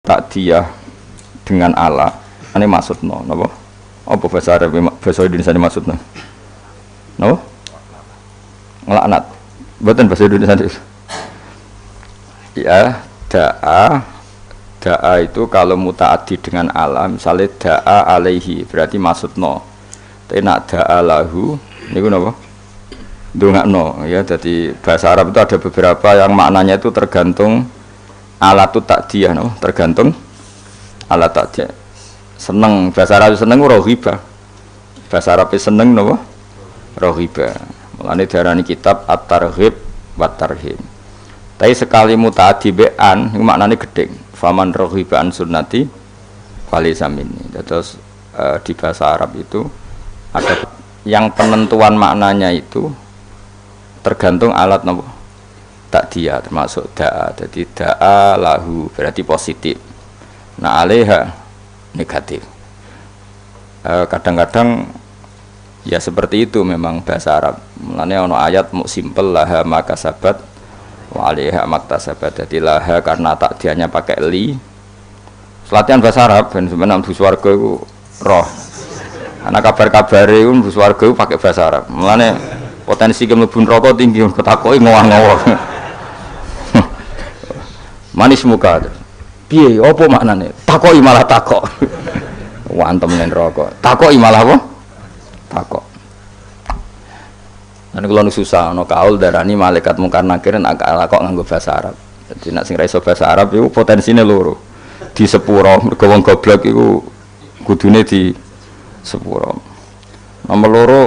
takdiyah dengan Allah. Ini maksudno, napa? Apa bahasa Arab, bahasa Indonesia ini maksudno? Napa? Ngelaknat. Mboten bahasa Indonesia itu. Ya, da'a itu kalau mutaaddi dengan Allah, misalnya da'a alaihi, berarti maksudno. Tapi nak da'a lahu, niku napa? Ndongakno, ya. Jadi bahasa Arab itu ada beberapa yang maknanya itu tergantung alatut takdiyah, no? Tergantung alat takdiyah. Seneng, bahasa Arab seneng rohiba. Bahasa Arab seneng napa? Rohiba. Mulane diarani kitab At-Targhib wa Tarhib. Tapi sekali mutaaddi be'an iku maknane gedhe. Faman rohiba an sunnati falaysa minni. Terus di bahasa Arab itu ada yang penentuan maknanya itu tergantung alat napa? Takdiyah, termasuk da'a. Jadi da'a lahu berarti positif. Nah, alaiha negatif. Kadang-kadang ya seperti itu memang bahasa Arab. Mulane ana ayat mu simpel laha maka sabat wa alaiha maktasabat. Jadi laha karena takdiyahnya pakai li. Latihan bahasa Arab ben sampeyan nang swarga iku roh. Ana kabar-kabare iku mlebu swarga iku pakai bahasa Arab. Mulane potensi mlebu neraka tinggi ketakoki ngowah-ngowah. Manis muka. Piye apa maknane? Takoki malah takok. Wantem ning neraka. Takoki malah apa? Takok. Lan kula nu susah ana kaul darani malaikat mungkar nakir nak kok nganggo bahasa Arab. Dadi nek sing ra iso bahasa Arab iku potensine loro. Di sepuro mergo wong goblok iku kudune di sepuro. Nomor loro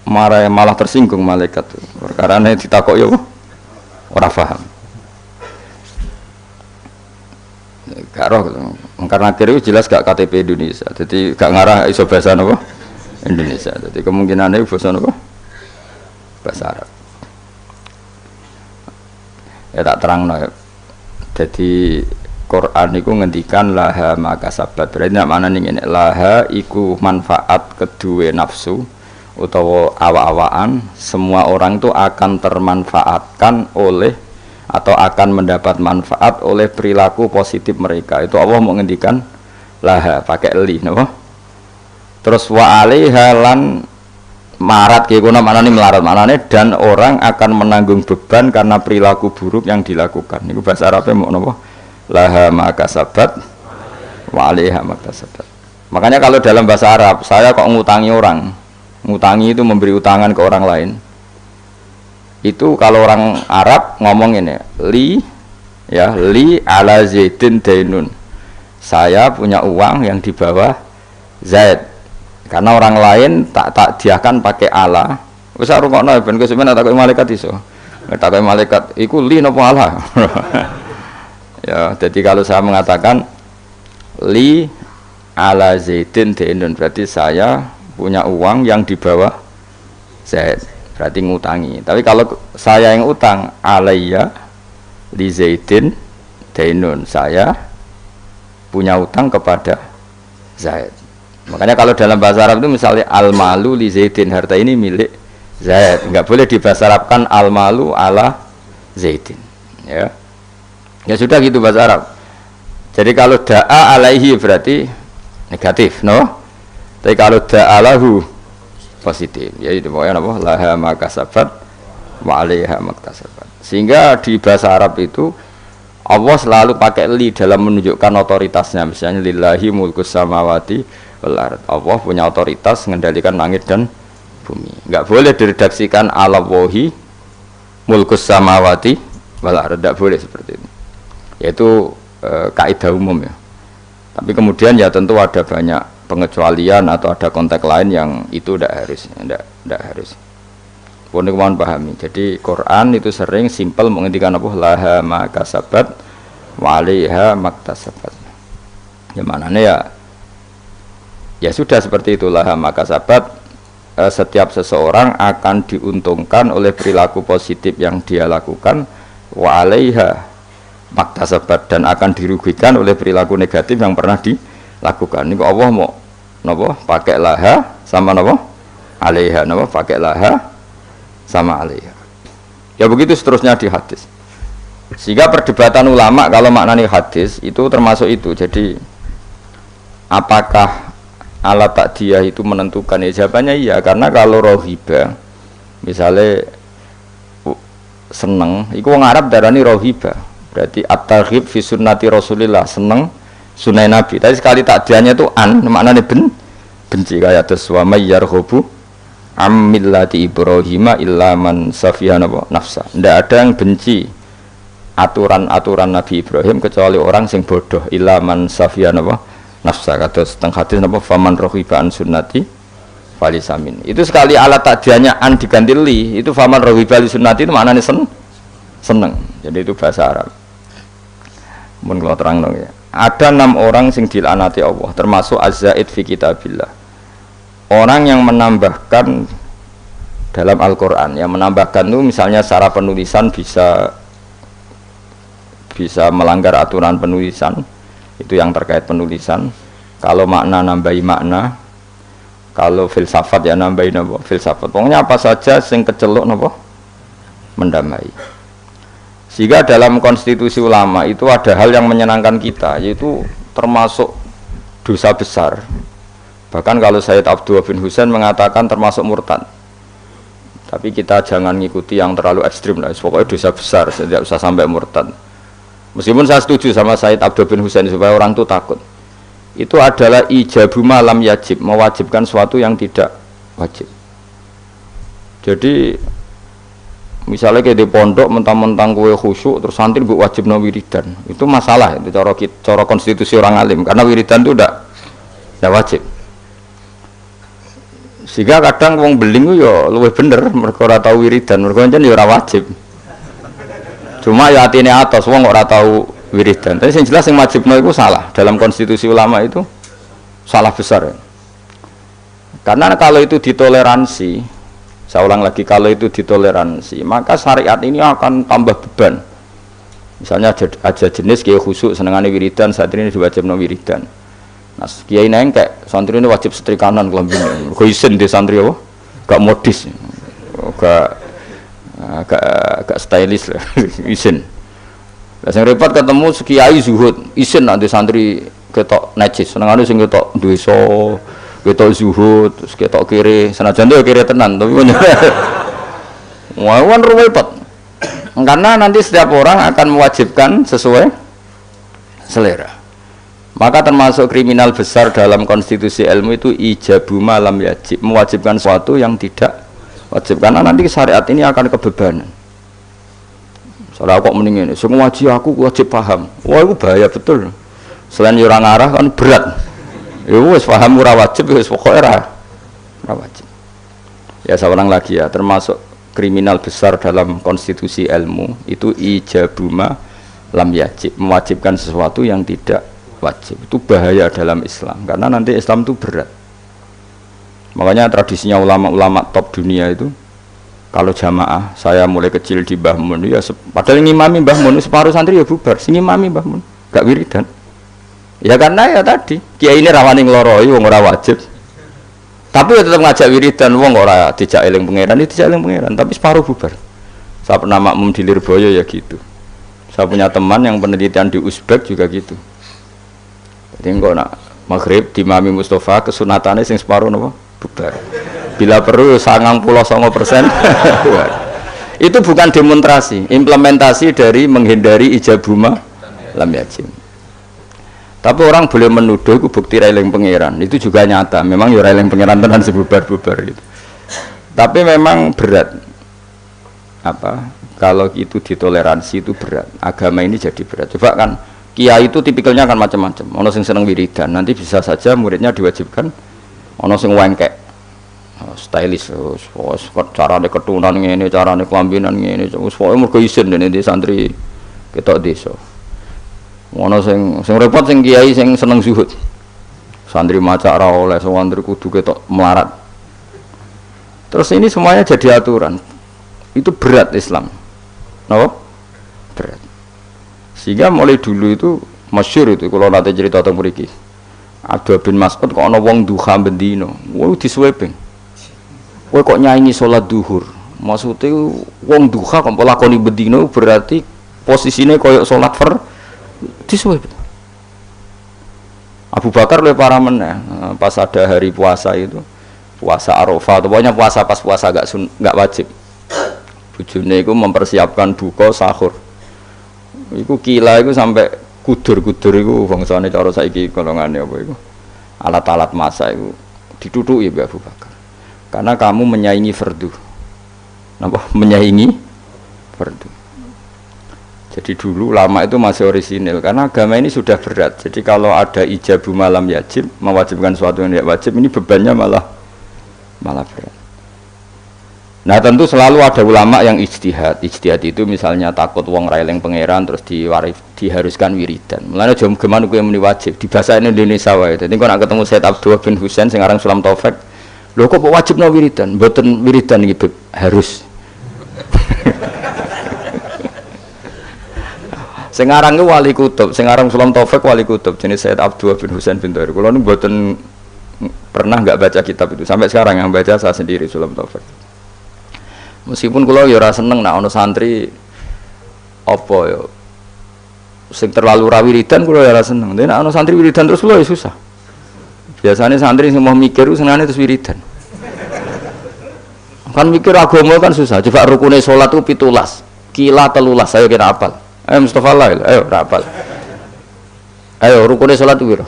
malah tersinggung malaikat. Perkarane ditakoki apa? Ora paham. Karo karena kira jelas gak KTP Indonesia, jadi gak ngarah iso bahasa apa Indonesia, jadi kemungkinannya bahasa apa bahasa Arab. Ya tak terang no. Jadi Quran itu ngendikan laha maka sabat, berarti nak mana nih ini laha iku manfaat kedua nafsu utawa awa-awaan, semua orang itu akan termanfaatkan oleh atau akan mendapat manfaat oleh perilaku positif mereka. Itu Allah mau ngendikan laha pakai li, napa? Terus wa alaiha lan marat ki kuna manane melarat manane dan orang akan menanggung beban karena perilaku buruk yang dilakukan. Niku bahasa Arabnya mau napa? Laha maka sabat wa alaiha maka sabat. Makanya kalau dalam bahasa Arab saya kok ngutangi orang, ngutangi itu memberi utangan ke orang lain. Itu kalau orang Arab ngomong ini li ya li ala zaidin dainun, saya punya uang yang di bawah Zaid, karena orang lain tak diakan pakai ala. Wis rungokno ben kowe sampeyan takoki malaikat iso takoki malaikat iku li napa ala. Ya jadi kalau saya mengatakan li ala zaidin dainun berarti saya punya uang yang di bawah Zaid, berarti ngutangi. Tapi kalau saya yang utang alayya li zaidin dainun, saya punya utang kepada Zaid. Makanya kalau dalam bahasa Arab itu misalnya al-malu li zaidin, harta ini milik Zaid, enggak boleh dibahasa Arabkan al-malu ala zaidin. Ya sudah gitu bahasa Arab. Jadi kalau da'a alaihi berarti negatif, no? Tapi kalau da'a lahu positif, yaitu pokoknya apa? Laha maka sabat wa alaiha maktasabat. Sehingga di bahasa Arab itu Allah selalu pakai li dalam menunjukkan otoritasnya. Misalnya lillahi mulkus samawati wal ard. Allah punya otoritas mengendalikan langit dan bumi. Enggak boleh diredaksikan ala wahi mulkus samawati wal ard, enggak boleh seperti itu. Yaitu kaidah umum ya. Tapi kemudian ya tentu ada banyak pengecualian atau ada konteks lain yang itu tidak harus. Pun mohon pahami. Jadi Quran itu sering simpel menghentikan apa laha maka sabat wa alaiha maktasabat. Ya manane ya sudah seperti itulah maka sabat. Setiap seseorang akan diuntungkan oleh perilaku positif yang dia lakukan wa alaiha maktasabat, dan akan dirugikan oleh perilaku negatif yang pernah dilakukan. Ini Allah mau napa pakai laha sama napa alaiha, napa pakai laha sama alaiha. Ya begitu seterusnya di hadis. Sehingga perdebatan ulama kalau maknani hadis itu termasuk itu. Jadi apakah alat takdiyah itu menentukan? Ya jawabannya iya, karena kalau rohiba misalnya seneng, itu wong Arab darani rohiba, berarti at-targhib fi sunnati Rasulillah, seneng sunnah Nabi. Tapi sekali takdiyahnya itu maknanya benci, kayak terus wa may yarghabu am millati Ibrahim illa man safiha nafsa. Tidak ada yang benci aturan-aturan Nabi Ibrahim kecuali orang sing bodoh, illa man safiha nafsa. Kados teng hadis napa faman raghiba an sunnati falisamin. Itu sekali alat takdiyahnya an diganti li, itu faman raghiba li sunnati itu maknanya seneng. Jadi itu bahasa Arab. Mun kula terang dong ya. Ada 6 orang sing dilaknati Allah, termasuk az-zaid fi kitabillah. Orang yang menambahkan dalam Al-Quran, yang menambahkan itu misalnya secara penulisan bisa melanggar aturan penulisan, itu yang terkait penulisan. Kalau makna nambahi makna, kalau filsafat ya nambahi filsafat. Pokoknya apa saja sing kecelok mendamai. Sehingga dalam konstitusi ulama itu ada hal yang menyenangkan kita, yaitu termasuk dosa besar. Bahkan kalau Sayyid Abdullah bin Husain mengatakan termasuk murtad. Tapi kita jangan ngikuti yang terlalu ekstrim lah. Pokoknya dosa besar, tidak usah sampai murtad. Meskipun saya setuju sama Sayyid Abdullah bin Husain supaya orang itu takut. Itu adalah ijabu malam yajib, mewajibkan sesuatu yang tidak wajib. Jadi misalnya kayak di pondok mentang-mentang kue khusyuk terus santri buat wajib no wiridan, itu masalah itu cara konstitusi orang alim, karena wiridan itu tidak wajib. Sehingga kadang wong beling yo luwih bener mergo ora tau wiridan, mergo pancen yo ora wajib. Cuma ya atine atos wong ora tau wiridan. Tapi sing jelas sing wajibno iku salah. Dalam konstitusi ulama itu salah besar. Ya. Karena kalau itu ditoleransi, saya ulang lagi, kalau itu ditoleransi, maka syariat ini akan tambah beban. Misalnya aja jenis kiai khusyuk senengane wiridan, saat ini diwajibno wiridan. Nah, kiai nengkek, santri ini wajib setrikanan kelambine. Kok isin di santri apa? Gak modis, gak stylish lah, isin. Lah sing repot ketemu kiai zuhud, isin nanti santri ketok najis, senengane sing ketok dosa, ketok zuhud, terus ketok kiri, senajan itu kiri tenan, tapi wah, repot. Karena nanti setiap orang akan mewajibkan sesuai selera. Maka termasuk kriminal besar dalam konstitusi ilmu itu ijabu malam yajib, mewajibkan sesuatu yang tidak wajib, karena nanti syariat ini akan kebebanan. Soalnya kok mendingin, semua aku wajib paham. Wah itu bahaya betul. Selain orang arah kan berat. Ya wis paham ora wajib, wis pokoknya ora wajib. Ya saya ulang lagi ya, termasuk kriminal besar dalam konstitusi ilmu itu ijabu malam yajib, mewajibkan sesuatu yang tidak wajib. Itu bahaya dalam Islam, karena nanti Islam itu berat. Makanya tradisinya ulama-ulama top dunia itu, kalau jamaah, saya mulai kecil di Mbah Mun, ya padahal ngimami Mbah Mun, separuh santri ya bubar, sing ngimami Mbah Mun, gak wiridan. Ya karena ya tadi, kiai ini rawani ngloroi wong ora wajib. Tapi ya tetap ngajak wiridan, wong ora dijak eling pangeran, dijak eling pangeran, tapi separuh bubar. Saya pernah makmum di Lirboyo ya gitu. Saya punya teman yang penelitian di Uzbek juga gitu. Jadi kok nak maghrib di Mami Mustafa kesunatannya sing separuh napa bubar. Bila perlu 99%. Itu bukan demonstrasi, implementasi dari menghindari ijabuma lam yajib. Tapi orang boleh menuduh itu bukti railing pangeran, itu juga nyata. Memang ya railing pangeran tenan sebubar-bubar gitu. Tapi memang berat. Apa? Kalau itu ditoleransi itu berat. Agama ini jadi berat. Coba kan kiai itu tipikalnya kan macam-macam. Ono sing seneng wiridan, nanti bisa saja muridnya diwajibkan. Ono sing wengkek, stylish, carane ketunan ngene, carane kelambinan ngene, pokoke mergo isin dene di santri ketok desa. Ono sing repot sing kiai sing seneng zuhud. Santri maca ora oleh, santri kudu ketok melarat. Terus ini semuanya jadi aturan. Itu berat Islam. Napa? Berat. Sehingga mulai dulu itu masyhur itu kalau nanti cerita tentang mriki. Abdul bin Mas'ud kok ana wong duha bendino, wong disweping. Kowe kok nyanyi salat duhur. Maksudnya wong duha kok lakoni bendino berarti posisinya koyok sholat disuwe. Abu Bakar lebih parah meneh pas ada hari puasa itu, puasa Arafah atau pokoknya puasa pas puasa nggak wajib. Bujune itu mempersiapkan buka sahur. Iku kila itu sampai kudur-kudur itu bangsane cara saiki golongane apa iku. Alat-alat masak itu ditutuki Mbak Abu Bakar. Karena kamu menyaingi fardu. Napa? Menyaingi fardu. Jadi dulu lama itu masih orisinil karena agama ini sudah berat. Jadi kalau ada ijabu malam yajib mewajibkan sesuatu yang tidak wajib, ini bebannya malah berat. Nah tentu selalu ada ulama yang ijtihad. Ijtihad itu misalnya takut wong raileng pangeran terus diharuskan wiridan. Mulane jam geman kuwi muni wajib di bahasa Indonesia wae. Dadi kok nak ketemu Said Abdullah bin Husain sing aran Sulam Taufik, lho kok wajibno wiridan? Mboten wiridan iki harus. Sing aran ku Wali Kutub, sing aran Sulam Taufik Wali Kutub jenis Said Abdullah bin Husain bin Thair. Kula niku mboten pernah enggak baca kitab itu. Sampai sekarang yang baca saya sendiri Sulam Taufik. Meskipun kula ya ora seneng nek ana santri apa ya sing terlalu ra wiridan kula ya ora seneng. Nek ana santri wiridan terus kula ya susah. Biasanya santri sing mau mikir senengane terus wiridan. Kan mikir agama kan susah. Coba rukune salat itu 17. Kila 13 ayo kita hafal. Ayo Mustafa Lail, ayo rapal. Ayo rukune salat itu piro?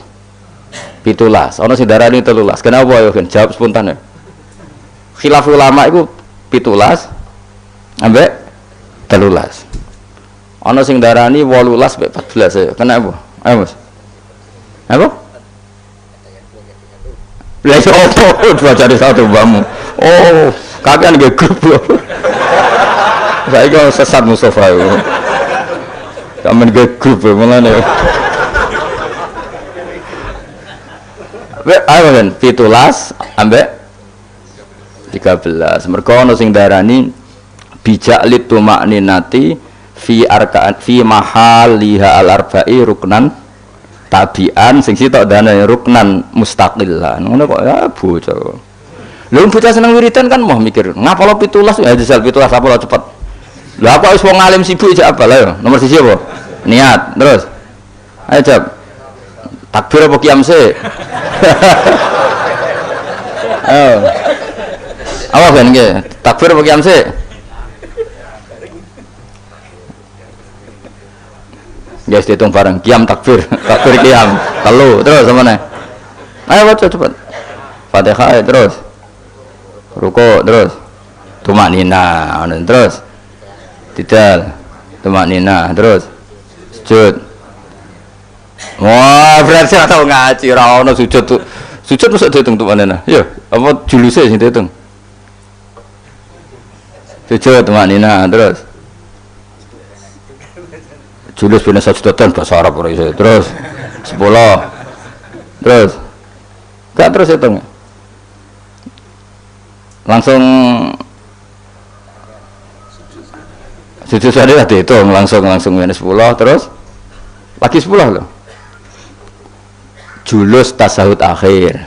17. Ana sing darani 13. Kenapa ayo kan jawab spontan ya. Khilaf ulama itu 17 ambek 13. Ana sing darani 18 ambek 14 ayo. Kenapa? Ayo Mas. Apa? Lah iso opo bacane satu bamu. Oh, kakean nggih grup. Saiki sesat Mustafa itu. Kamen ke grup mulane. Ayo kan 17 ambek 13. Mergo ana sing darani bijak litumakninati fi arkaan fi mahaliha al-arba'i ruknan tabian sing sitok dane ruknan mustaqilan. Ngono kok ya bocah. Lha bocah seneng wiridan kan mau mikir, ngapalo 17 ya jajal 17 apa lo cepet. Lha apa wis wong alim sibuk aja apa lah ya. Nomor 1 apa? Niat. Terus. Ayo jawab. Takbir apa qiyam sih? Oh. Apa kan nggih? Takbir apa qiyam sih? Guys dihitung bareng qiyam takbir, takbir qiyam. Telu, terus sama nih. Ayo baca cepat. Fatihah terus. Ruku terus. Tumaknina, terus. Tidal. Tumaknina terus. Sujud. Wah, berarti ora tau ngaji, ora ono sujud tuh. Sujud mesti dihitung tumaknina. Ya, apa juluse sing dihitung? Sujud tumaknina terus. Julus bina sajudatan bahasa Arab ora iso. Terus 10. Terus gak terus hitung. Langsung sujud saja dihitung langsung minus 10 terus lagi 10 loh. Julus tasahud akhir.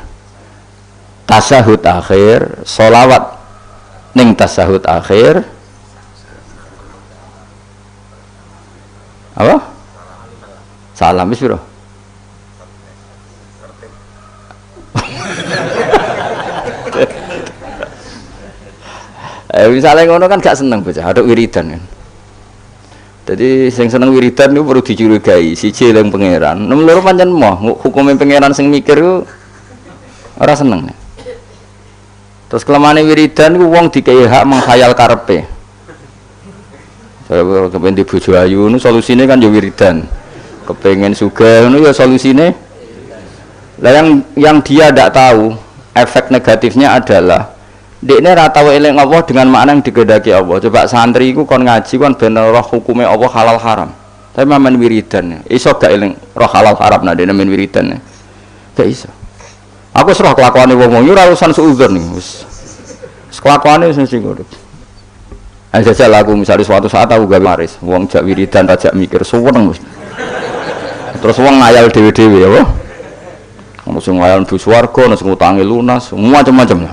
Tasahud akhir, sholawat ning tasahud akhir. Apa? Salam wis piro? Misalnya ngono kan gak seneng bocah, ada wiridan kan. Jadi sing seneng wiridan itu perlu dicurigai, siji eling pangeran. Nomor loro pancen moh, hukume pangeran sing mikir ku ora seneng. Terus kelemane wiridan ku wong dikei hak menghayal karepe. Saya kepengen di bojo ayu, nu solusine kan ya wiridan. Kepengen sugih, nu ya solusine. Lah yang dia tidak tahu efek negatifnya adalah dekne ra tau eling Allah dengan makna yang digedaki Allah. Coba santri iku kon ngaji kon ben roh hukume Allah halal haram. Tapi mamen wiridan, iso gak eling roh halal haram nek dekne men wiridan. Gak iso. Aku serah kelakuane wong-wong yo ora urusan suudzon nih. Wis kelakuane wis sing ngono. Aja jajal aku misalnya suatu saat aku gawe maris, wong jak wiridan rajak mikir suweneng wis. Terus wong ngayal dhewe-dhewe ya, apa? Ono sing ngayal mlebu swarga, ono sing utange lunas, macam-macam.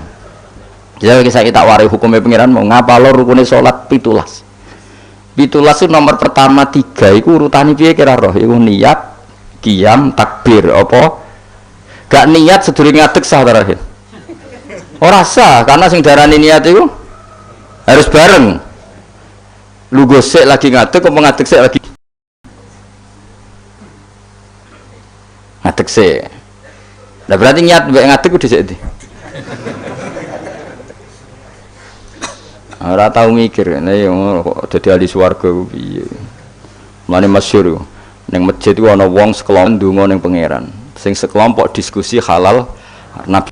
Jadi kita warai hukumnya pengiran mau ngapalo rukune salat 17. 17 itu nomor pertama 3 iku urutane piye kira roh? Iku niat, qiyam, takbir apa? Gak niat sedurunge ngadeg sah terakhir. Ora sah karena sing darani niat itu harus bareng. Lu gosek lagi ngadeg apa ngadeg sik lagi? Ngadeg sik. Lah berarti niat mbek ngadeg ku dhisik ndi? Ora tau mikir, nek kok dadi ahli swarga ku piye. Mane masyhur ning masjid ku ana wong sekelompok ndonga ning pangeran. Sing sekelompok diskusi halal Nabi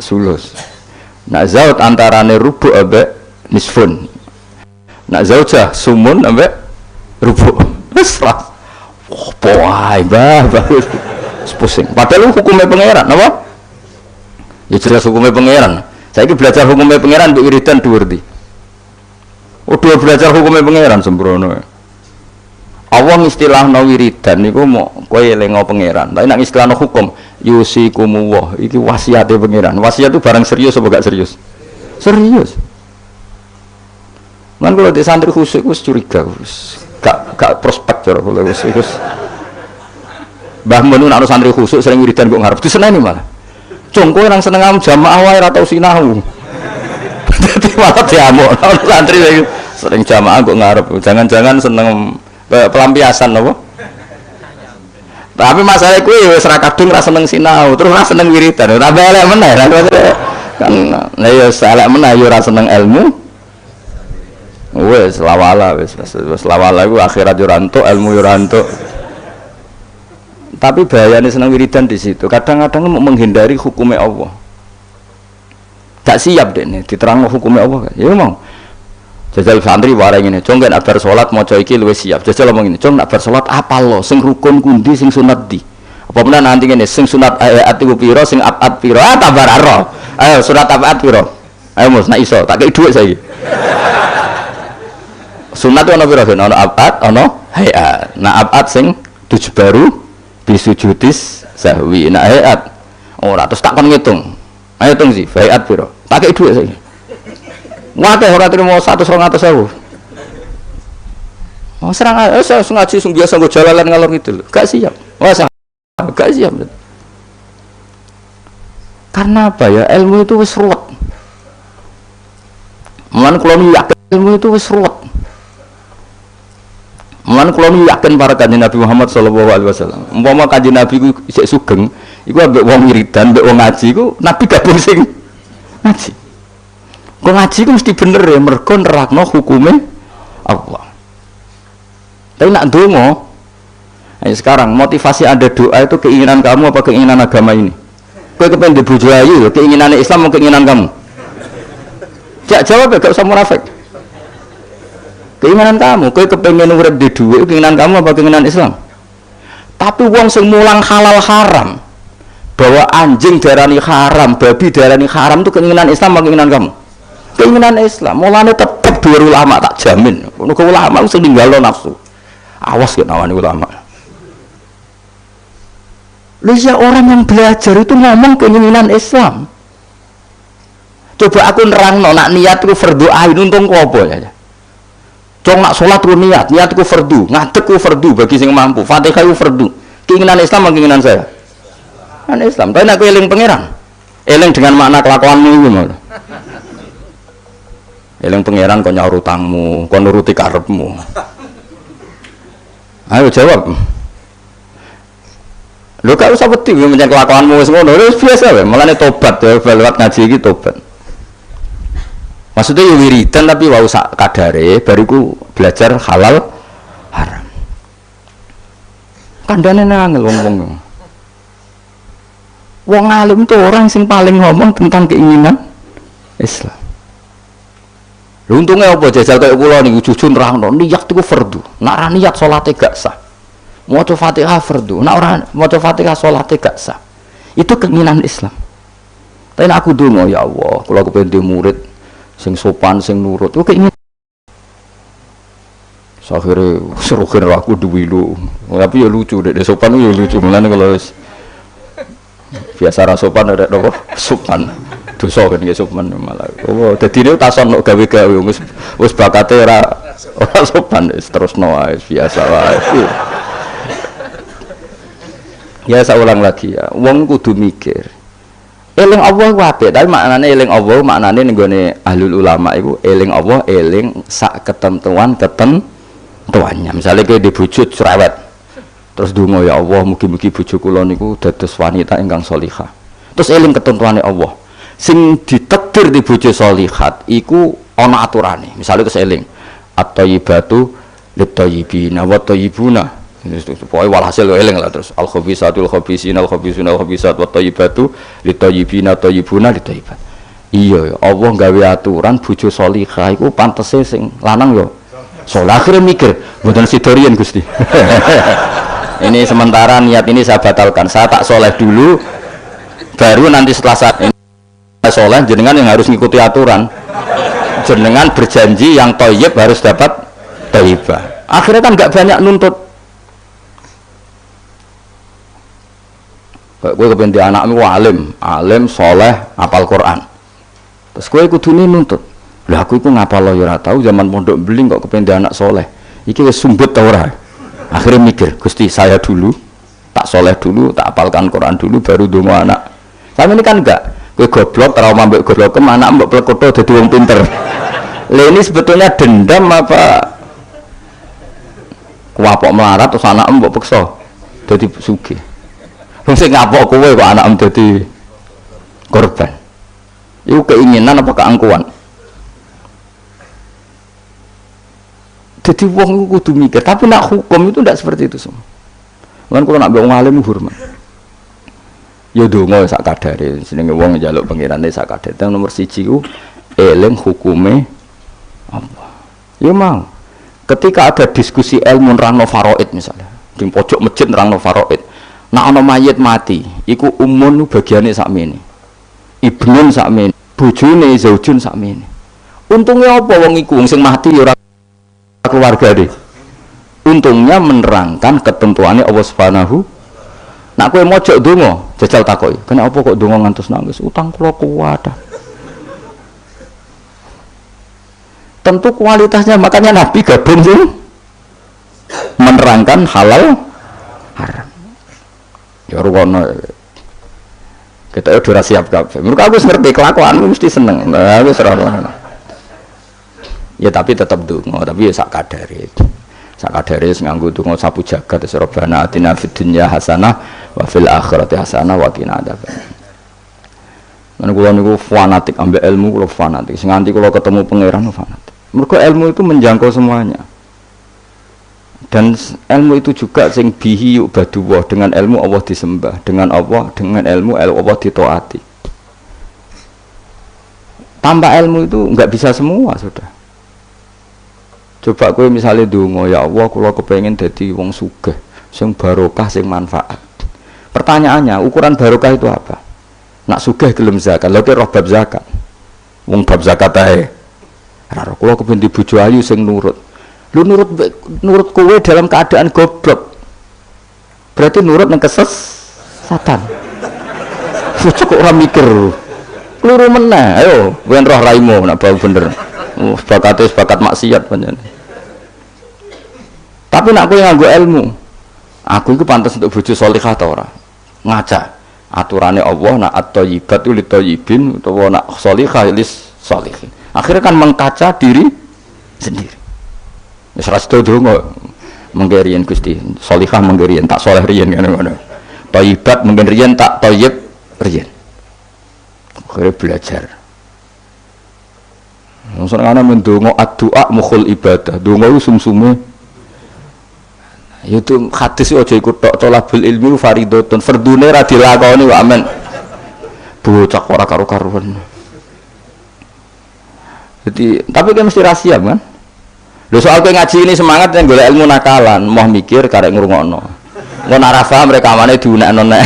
sulus. Nak zaut antarane rubu ambek nisfun. Nak zaujah sumun ambek rubu. Wis lah. Oh, wae bagus. Pusing. Padahal hukumnya pangeran, apa? Ya jelas hukumnya pangeran. Saiki belajar hukumnya pangeran mbek wiridan dhuwur ndi. Oh, dua belajar hukumnya pangeran sembrono. Allah istilahna wiridan niku mau kowe elingo pangeran. Tapi nek istilahna hukum yusikumullah iki wasiate pangeran. Wasiat itu barang serius apa gak serius? Serius. Man kalau di santri khusyuk wis curiga wis gak prospek cara kula wis. Mbah Mun ana santri khusyuk sering wiridan kok ngarep diseneni malah. Cung kowe nang seneng am jamaah wae ora tau sinau. Dadi malah diamuk santri sering jamaah kok ngarep. Jangan-jangan seneng pelampiasan apa? Tapi masalah kuwi wis ra kadung ra seneng sinau, terus ra seneng wiridan. Tambah elek meneh kan. Lah ya elek meneh yo ra seneng ilmu. Wis lawala wis lawala iku akhirat yo rantuk, ilmu yo rantuk. Tapi bahayane seneng wiridan di situ. Kadang-kadang mau menghindari hukumnya Allah. Gak siap deh nih diterangno hukumnya Allah. Ya mau. Jajal santri warai ngene, cung nek bar salat maca iki luwih siap. Jajal ngomong ngene, cung nek bar salat apal lo, sing rukun kundi, sing sunat di. Apa menan nanti ngene, sing sunat ayat iku pira, sing abad pira, ta bararo. Ayo sunat abad pira. Ayo Mus, nek iso, tak kei dhuwit saiki. Sunat ana pira? Ana abad, ana hayat. Nah abad sing tujuh baru bisujudis sahwi. Nah hayat ora terus tak kon ngitung. Ayo hitung sih, hayat pira? Tak kei dhuwit saiki. Waduh orang terima 100-200.000. Oh serang saya ngaji sung biasa gue jalan ngalor gitu loh. Gak siap. Wah gak siap. Karena apa ya? Ilmu itu wis ruwet. Mulan kula yakin ilmu itu wis ruwet. Mulan kula yakin para kanjeng Nabi Muhammad sallallahu alaihi wasallam. Umpama kanjeng Nabi ku isih sugeng, iku ambek wong wiridan, ambek wong ngaji iku Nabi gabung sing ngaji. Kau ngaji itu mesti bener ya, mergo nerangno hukume Allah. Tapi nak dongo, sekarang motivasi Anda doa itu keinginan kamu apa keinginan agama ini? Kau kepengen dibujuk ayu, keinginan Islam atau keinginan kamu? Jawab ya, gak usah munafik. Keinginan kamu, kau kepengen urip di duit, keinginan kamu apa keinginan Islam? Tapi wong sing mulang halal haram, bahwa anjing darani haram, babi darani haram itu keinginan Islam atau keinginan kamu? Keinginan Islam, mulane tetep dua ulama tak jamin. Ono ulama sing ninggalno nafsu. Awas ya nawani ulama. Lihat orang yang belajar itu ngomong keinginan Islam. Coba aku nerangno nak niat ku fardhu ain untung ku apa ya. Cong nak salat ku niat ku fardhu, ngadeg ku fardhu bagi sing mampu. Fatihah ku fardhu. Keinginan Islam atau keinginan saya? Keinginan Islam. Tapi nak eling pangeran. Eling dengan makna kelakuanmu iku ngono. Eling pangeran kau nyaur utangmu, kau nuruti karepmu. Ayo jawab. Lho gak usah wedi menyang kelakuanmu wis ngono, wis biasa wae. Mulane tobat ya lewat ngaji iki tobat. Maksudnya ya wiridan tapi wau sak kadare bariku belajar halal haram. Kandhane angel wong-wong. Wong alim itu orang sing paling ngomong tentang keinginan Islam. Lha untunge apa jajal kaya kula niku jujur nerangno niat iku fardu. Nek ora niat salate gak sah. Maca Fatihah fardu. Nek ora maca Fatihah salate gak sah. Itu keinginan Islam. Tapi aku donga ya Allah, kula kepengin murid sing sopan, sing nurut. Iku keinginan. Akhirnya serukin aku duwi lu. Tapi ya lucu dek sopan ya lucu. Mulane kalau biasa ra sopan ada apa? Sopan. Dosa kan nggih sopan malah. Oh, dadi niku tason nok gawe-gawe wis bakate ora sopan terusno wae biasa wae. Ya saya ulang lagi ya. Wong kudu mikir. Eling Allah ku apik, tapi maknane eling Allah maknane ning gone ahlul ulama iku eling Allah eling sak ketentuannya. Misalnya kayak di bojo cerewet. Terus donga ya Allah mugi-mugi bojo kula niku dados wanita ingkang sholihah. Terus eling ketentuane Allah. Sing ditakdir di bojo sholihat iku ana aturane. Misale keseling at-thayyibatu lit-thayyibina wa thayyibuna. Pokoke walhasil eling lah terus al-khabisatul khabisina al-khabisuna al-khabisat wa thayyibatu lit-thayyibina thayyibuna lit-thayyibat. Iya, Allah gawe aturan bojo sholihah iku pantese sing lanang yo soleh. Akhirnya mikir mboten sidorian Gusti. Ini sementara niat ini saya batalkan. Saya tak soleh dulu baru nanti setelah saat ini soleh jenengan yang harus ngikuti aturan. Jenengan berjanji yang thayyib harus dapat thayyibah. Akhirnya kan gak banyak nuntut. Gue kepenting anakmu alim soleh hafal Quran. Terus gue kudune nuntut. Lah aku iku ngapal ya ora tau zaman pondok beling kok kepengen anak soleh. Iki wis sumbut ta ora? Akhirnya mikir, Gusti saya dulu tak soleh dulu, tak hafalkan Quran dulu baru donga anak. Sama ini kan enggak. Kowe goblok trauma mbek goblokem anak mbok plekoto dadi wong pinter. Lah ini sebetulnya dendam apa kuapok melarat terus anak mbok peksa dadi sugih. Wong sing ngapok kowe kok anak dadi korban. Iku keinginan apa keangkuhan? Jadi wong kudu mikir, tapi nak hukum itu tidak seperti itu semua. Kan kalau nak wong alim hormat. Ya donga sak kadare, jenenge wong njaluk pengirane sak kadare. Yang nomor 1 ku eling hukume apa. Ya mau. Ketika ada diskusi ilmu nerangno faraid misalnya, di pojok masjid nerangno faraid. Nak ana mayit mati, iku umun bagiane sakmene. Ibnun sakmene, bojone zaujun sakmene. Untungnya apa wong iku wong sing mati ya ora keluarga deh. Untungnya menerangkan ketentuannya Allah Subhanahu. Nak kowe mojok donga, jajal takoki. Kenapa kok donga ngantos nangis? Utang kula kuwat. Tentu kualitasnya makanya Nabi gabung sih menerangkan halal haram. Ya ruwono. Kita udah siap kabeh. Menurut aku ngerti kelakuanmu mesti seneng. Nah, wis ora. Ya tapi tetap donga, tapi ya sak kadare. Sak kadare nganggo donga sapu jagat Rabbana atina fid dunya hasanah wa fil akhirati hasanah wa qina adzabannar. Lan kula niku fanatik ambek ilmu, kula fanatik. Sing nganti kula ketemu pangeran fanatik. Mergo ilmu itu menjangkau semuanya. Dan ilmu itu juga sing bihi yubadullah, dengan ilmu Allah disembah, dengan ilmu Allah ditaati. Tanpa ilmu itu enggak bisa semua sudah. Coba kowe misalnya donga ya Allah kula kepengin dadi wong sugih sing barokah sing manfaat. Pertanyaannya ukuran barokah itu apa? Nak sugih gelem zakat, lha roh bab zakat. Wong bab zakat ae. Ora kula kepengin di bojo ayu sing nurut. Lu nurut kowe dalam keadaan goblok. Berarti nurut nang kesesatan. Kok ora mikir. Kluru meneh. Ayo, wen roh raimu nak bau bener. Bakat maksiat panjenengan. Tapi nak kowe nganggo ilmu, aku itu pantas untuk bojo sholihah ta ora? Ngaca aturane Allah nak at-thayyibatu lit-thayyibin utawa nak sholihah lis sholihin. Akhirnya kan mengkaca diri sendiri. Wis ra sedo donga menggerian Gusti, sholihah menggerian tak soleh riyen ngono. Thayyibat menggerian tak thayyib riyen. Akhirnya belajar. Seneng ana mendonga addu'a mukhul ibadah. Donga iku sumsume. Ya itu hadis aja ikut tok tolabul ilmi fardhotun. Fardune ra dilakoni kok amen. Bocah ora karo-karuan. Jadi, tapi kan mesti rahasia kan? Lho soal kowe ngaji ini semangat yang golek ilmu nakalan, mau mikir karek ngrungokno. Mun ora paham rekamane diunekno nek.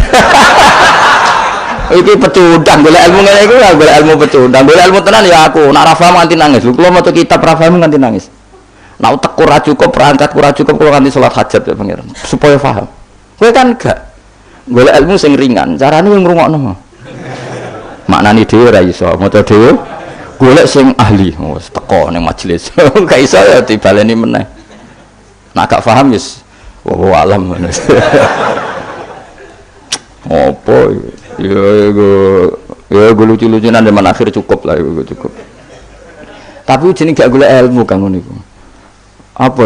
Iki pecundang golek ilmu ngene iku ya golek ilmu pecundang. Golek ilmu tenan ya aku, nek ora paham nganti nangis. Kulo maca kitab ora paham nganti nangis. Nek utek ora cukup, perangkat ora cukup kulo nganti salat hajat ya pangeran. Supaya paham. Kowe kan gak golek ilmu sing ringan, carane yo ngrungokno. Maknane dhewe ora iso, maca dhewe golek sing ahli. Wes teko ning majelis. Gak iso ya dibaleni meneh. Nek gak paham wis wallahu alam. Opo ya gue lucu-lucunan zaman akhir cukup lah gue cukup. Tapi jeneng gak golek ilmu kang ngono iku. Apa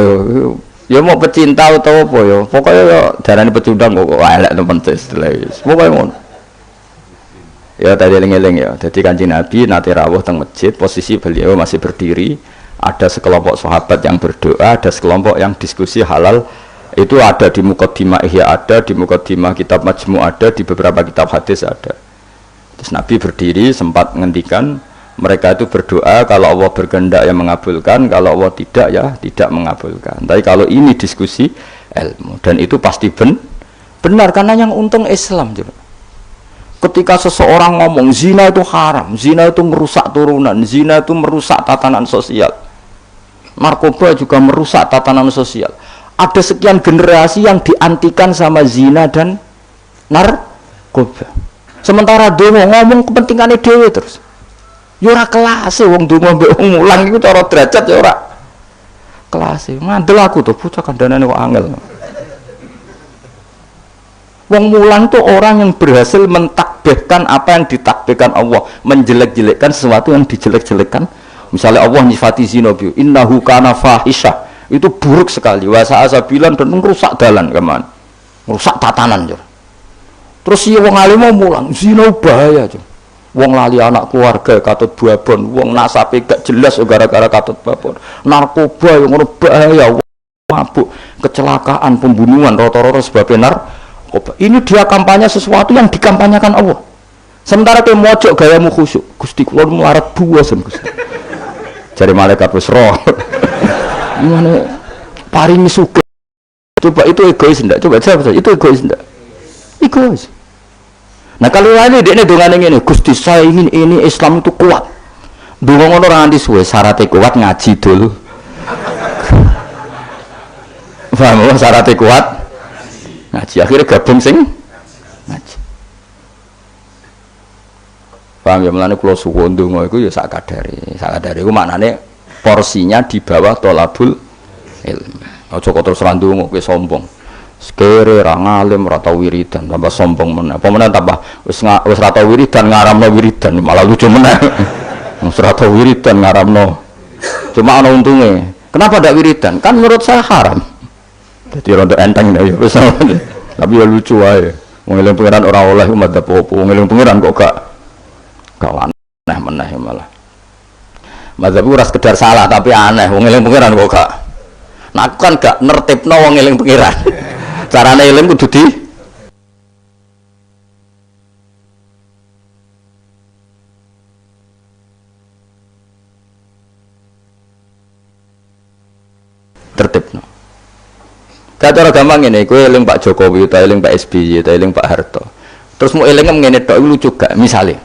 ya mau pecinta atau apa ya. Pokoknya ya darane pecundang kok elek temen tes wis. Pokoke ngono. Ya tadi eling-eling ya. Jadi Kanjeng Nabi nate rawuh teng masjid, posisi beliau masih berdiri, ada sekelompok sahabat yang berdoa, ada sekelompok yang diskusi halal. Itu ada di Muqaddimah Ihya, ada di Muqaddimah kitab Majmu', ada di beberapa kitab hadis ada. Terus Nabi berdiri sempat ngendikan mereka itu berdoa kalau Allah berkehendak yang mengabulkan, kalau Allah tidak ya tidak mengabulkan. Tapi kalau ini diskusi ilmu dan itu pasti benar karena yang untung Islam juga. Ketika seseorang ngomong zina itu haram, zina itu merusak turunan, zina itu merusak tatanan sosial, narkoba juga merusak tatanan sosial. Ada sekian generasi yang diantikan sama zina dan narkoba. Sementara dongo ngomong kepentingannya dewe terus. Ya ora kelas wong dongo mbek wong mulang iku cara derajat ya ora kelas. Ngandel aku tuh bocah kandhanane kok angel. Wong mulang tuh orang yang berhasil mentakbihkan apa yang ditakbihkan Allah, menjelek-jelekkan sesuatu yang dijelek-jelekkan. Misalnya Allah nyifati zina bi innahu kana fahisha. Itu buruk sekali, wasa asabilan dan merusak dalan keman, merusak tatanan jo. Terus si wong alim mau mulang, zina bahaya jo. Wong lali anak keluarga katut babon, wong nasabe gak jelas gara-gara katut babon. Narkoba yang ngono bahaya, mabuk, kecelakaan, pembunuhan, rata-rata sebabnya narkoba. Ini dia kampanye sesuatu yang dikampanyekan Allah. Sementara ke mojok gayamu khusyuk, Gusti kula melarat buasan Gusti. Jare malaikat wis roh. Gimana paringi suka. Coba itu egois enggak? Coba jawab saja, itu egois enggak? Egois. Nah kalau ini dia dongane ngene, Gusti saya ingin ini Islam itu kuat. Donga ngono ora nganti suwe, syaratnya kuat ngaji dulu. Paham syaratnya kuat? Ngaji akhirnya gabung sing ngaji. Paham ya mulane kula suwun donga iku ya sak kadare. Sak kadare iku maknane porsinya di bawah tolabul ilmi. Aja kok terus randungu kowe sombong. Sekere ra ngalim ra tau wiridan, tambah sombong meneh. Apa meneh tambah wis ra tau wiridan ngaramno wiridan, malah lucu meneh. Wis ra tau wiridan ngaramno. Cuma ana untunge. Kenapa ndak wiridan? Kan menurut saya haram. Jadi rontok enteng ya wis. Tapi ya lucu wae. Wong eling pangeran ora oleh madzhab opo. Wong eling pangeran kok gak aneh meneh malah. Mazhab ora sekedar salah tapi aneh wong eling pangeran kok gak. Nah aku kan gak nertibno wong eling pangeran. Carane eling kudu di tertibno. Gak cara gampang ngene, kowe eling Pak Jokowi utawa eling Pak SBY utawa eling Pak Harto. Terus mau eling ngene tok lucu gak? Misale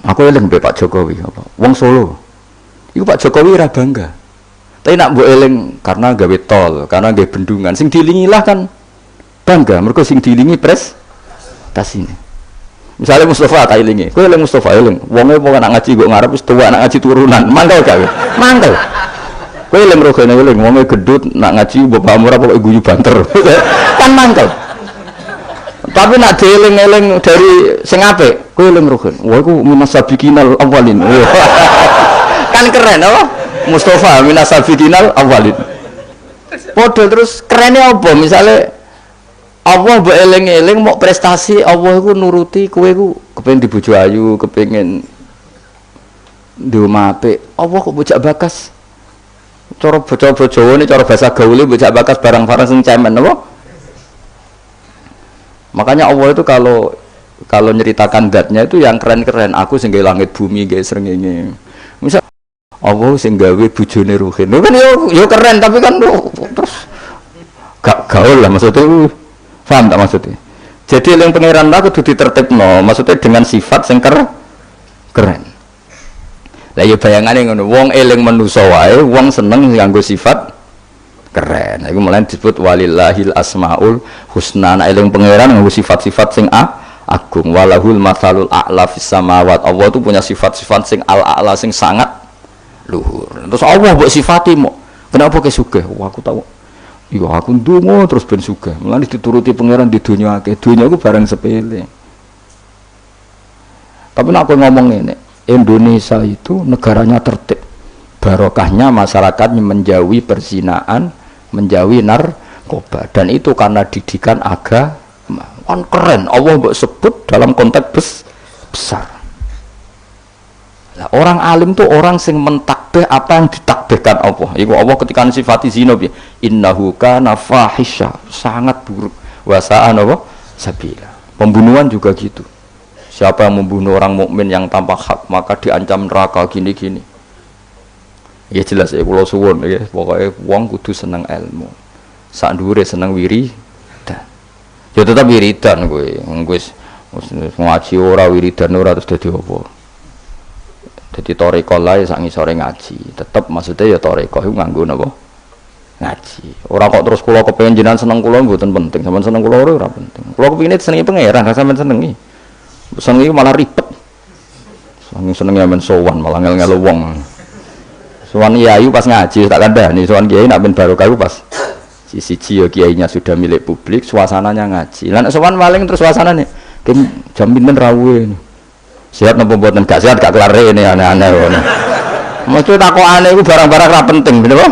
aku eling Pak Jokowi apa? Wong Solo. Iku Pak Jokowi ora bangga. Tapi nak mbok eling karena gawe tol, karena gawe bendungan. Sing dilingilah kan bangga, mergo sing dilingi prestasinya. Misalnya Mustafa tak elingi, kowe eling Mustafa eling. Wonge wong nak ngaji kok ngarep wis tuwa nak ngaji turunan. Mangkel gawe. Mangkel. Kowe eling rogane eling, wonge gedut nak ngaji bapak murah pokoke guyu banter. Kan mangkel. Tapi nak dieling-eling dari sing apik, kowe eling rogan. Wah iku minasabiqinal awalin. Kan keren apa? Mustafa minasabiqinal awalin. Padha terus kerennya apa? Misalnya Allah mbok eling-eling mau prestasi Allah iku nuruti kowe iku kepengin dibojo ayu, kepengin di omah apik. Allah kok bocah bakas. Cara bocah-bocah Jawa ini cara bahasa gaule bocah bakas barang-barang sing cemen apa? Makanya Allah itu kalau nyeritakan zatnya itu yang keren-keren. Aku sing gawe langit bumi gawe srengenge. Misal Allah sing gawe bojone Ruhin. Kan yo keren tapi kan terus gak gaul lah maksudnya. Paham tak maksudnya? Jadi yang pangeran aku kudu ditertibno, maksudnya dengan sifat sing keren. Lah ya bayangane ngono, wong eling manusa wae, wong seneng nganggo sifat keren. Iku mulane disebut walillahil asmaul husna. Nek eling pangeran nganggo sifat-sifat sing agung. Walahul matsalul a'la fis samawat. Allah itu punya sifat-sifat sing al-a'la sing sangat luhur. Terus Allah mbok sifati mo. Kenapa ke sugih? Wah, aku tahu. Iya, aku ndonga terus ben sugih. Mulane dituruti pangeran di dunya akeh. Dunya iku barang sepele. Tapi nek aku ngomong ngene, Indonesia itu negaranya tertib, barokahnya masyarakatnya menjauhi perzinaan, menjauhi narkoba, dan itu karena didikan agama. Kan keren, Allah mbok sebut dalam konteks besar. Nah, orang alim tuh orang sing mentakbih apa yang ditakbihkan Allah. Iku Allah ketika sifati zina piye? Innahu kana fahisha, sangat buruk. Wasa'an apa? Sabila. Pembunuhan juga gitu. Siapa yang membunuh orang mukmin yang tanpa hak maka diancam neraka gini-gini. Ya jelas ya kula suwun ya, pokoke wong kudu seneng ilmu. Sak dhuwure seneng wiridan. Ya tetep wiridan kowe. Wis ngaji ora wiridan ora terus dadi apa. Dadi tarekah lae sak ngisore ngaji. Tetep maksudnya ya tarekah iku nganggo napa? Ngaji. Ora kok terus kula kepengin jenengan seneng kula mboten penting. Sampeyan seneng kula ora penting. Kula kepengine senengi pangeran, sampeyan senengi. Seneng iki malah ribet. Seneng men sowan malah ngel-ngelu wong. Sowan kiai pas ngaji tak kandhani, sowan kiai nak ben barokah pas siji ya kiainya sudah milik publik, suasananya ngaji. Lah nek sowan maling terus suasanane jam pinten rawuhe. Sehat napa mboten? Gak sehat gak kelar rene aneh-aneh ngono. Mesti takokane iku barang-barang ra penting, bener apa?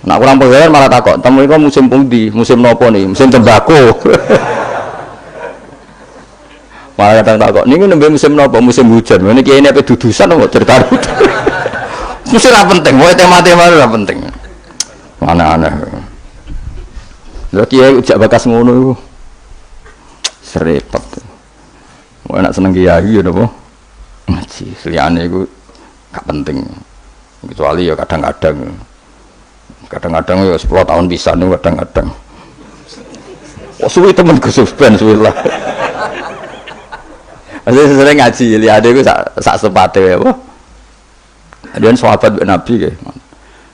Nak kurang penggawean malah takok, "Temu iku musim pundi? Musim napa nih? Musim tembakau." Malah datang tak kok, ini nembe musim apa? Musim hujan. Ini kiai ini apa dudusan apa cerita hujan? Mesti lah penting, mau tema-tema lah penting. Aneh-aneh. Lalu kiai ujak bakas ngono itu serepet. Mau enak seneng kiai ya apa? Ngaji, seliane itu gak penting. Kecuali ya kadang-kadang ya 10 tahun bisa nih kadang-kadang. Oh suwi temen kesuben suwi lah. Masih sering ngaji, lihat aku sak sepate ya, apa? Adian sahabat Nabi kayak,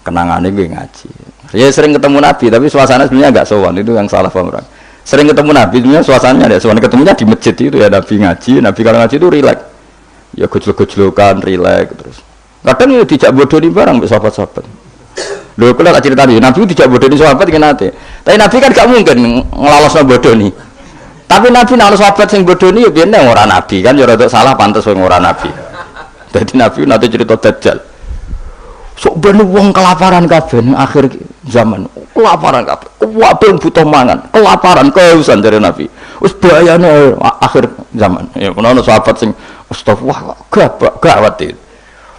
kenangannya gue ngaji. Ya sering ketemu Nabi, tapi suasana sebenarnya agak sowan, itu yang salah paham orang. Sering ketemu Nabi, sebenarnya suasananya ada sowan, ketemunya di masjid itu ya Nabi ngaji. Nabi kalau ngaji itu rileks, ya gojlok-gojlokan, rileks terus. Kadang ya dijak bodoh di barang, sahabat-sahabat. Loh, kalau tak cerita nih, Nabi dijak bodoh di sahabat kan nanti. Tapi Nabi kan gak mungkin ngelalosno bodoh nih. Tapi Nabi nak sahabat sing bodoh ni ya biyen ora nabi kan ya rada salah pantes wong ora nabi. Dadi Nabi nanti cerita Dajjal. Sok ben wong kelaparan kabeh akhir zaman. Kelaparan kabeh. Kabeh butuh mangan, kelaparan, kehausan dari Nabi. Wis bahayane akhir zaman. Ya ono sahabat sing astagfirullah gawat itu.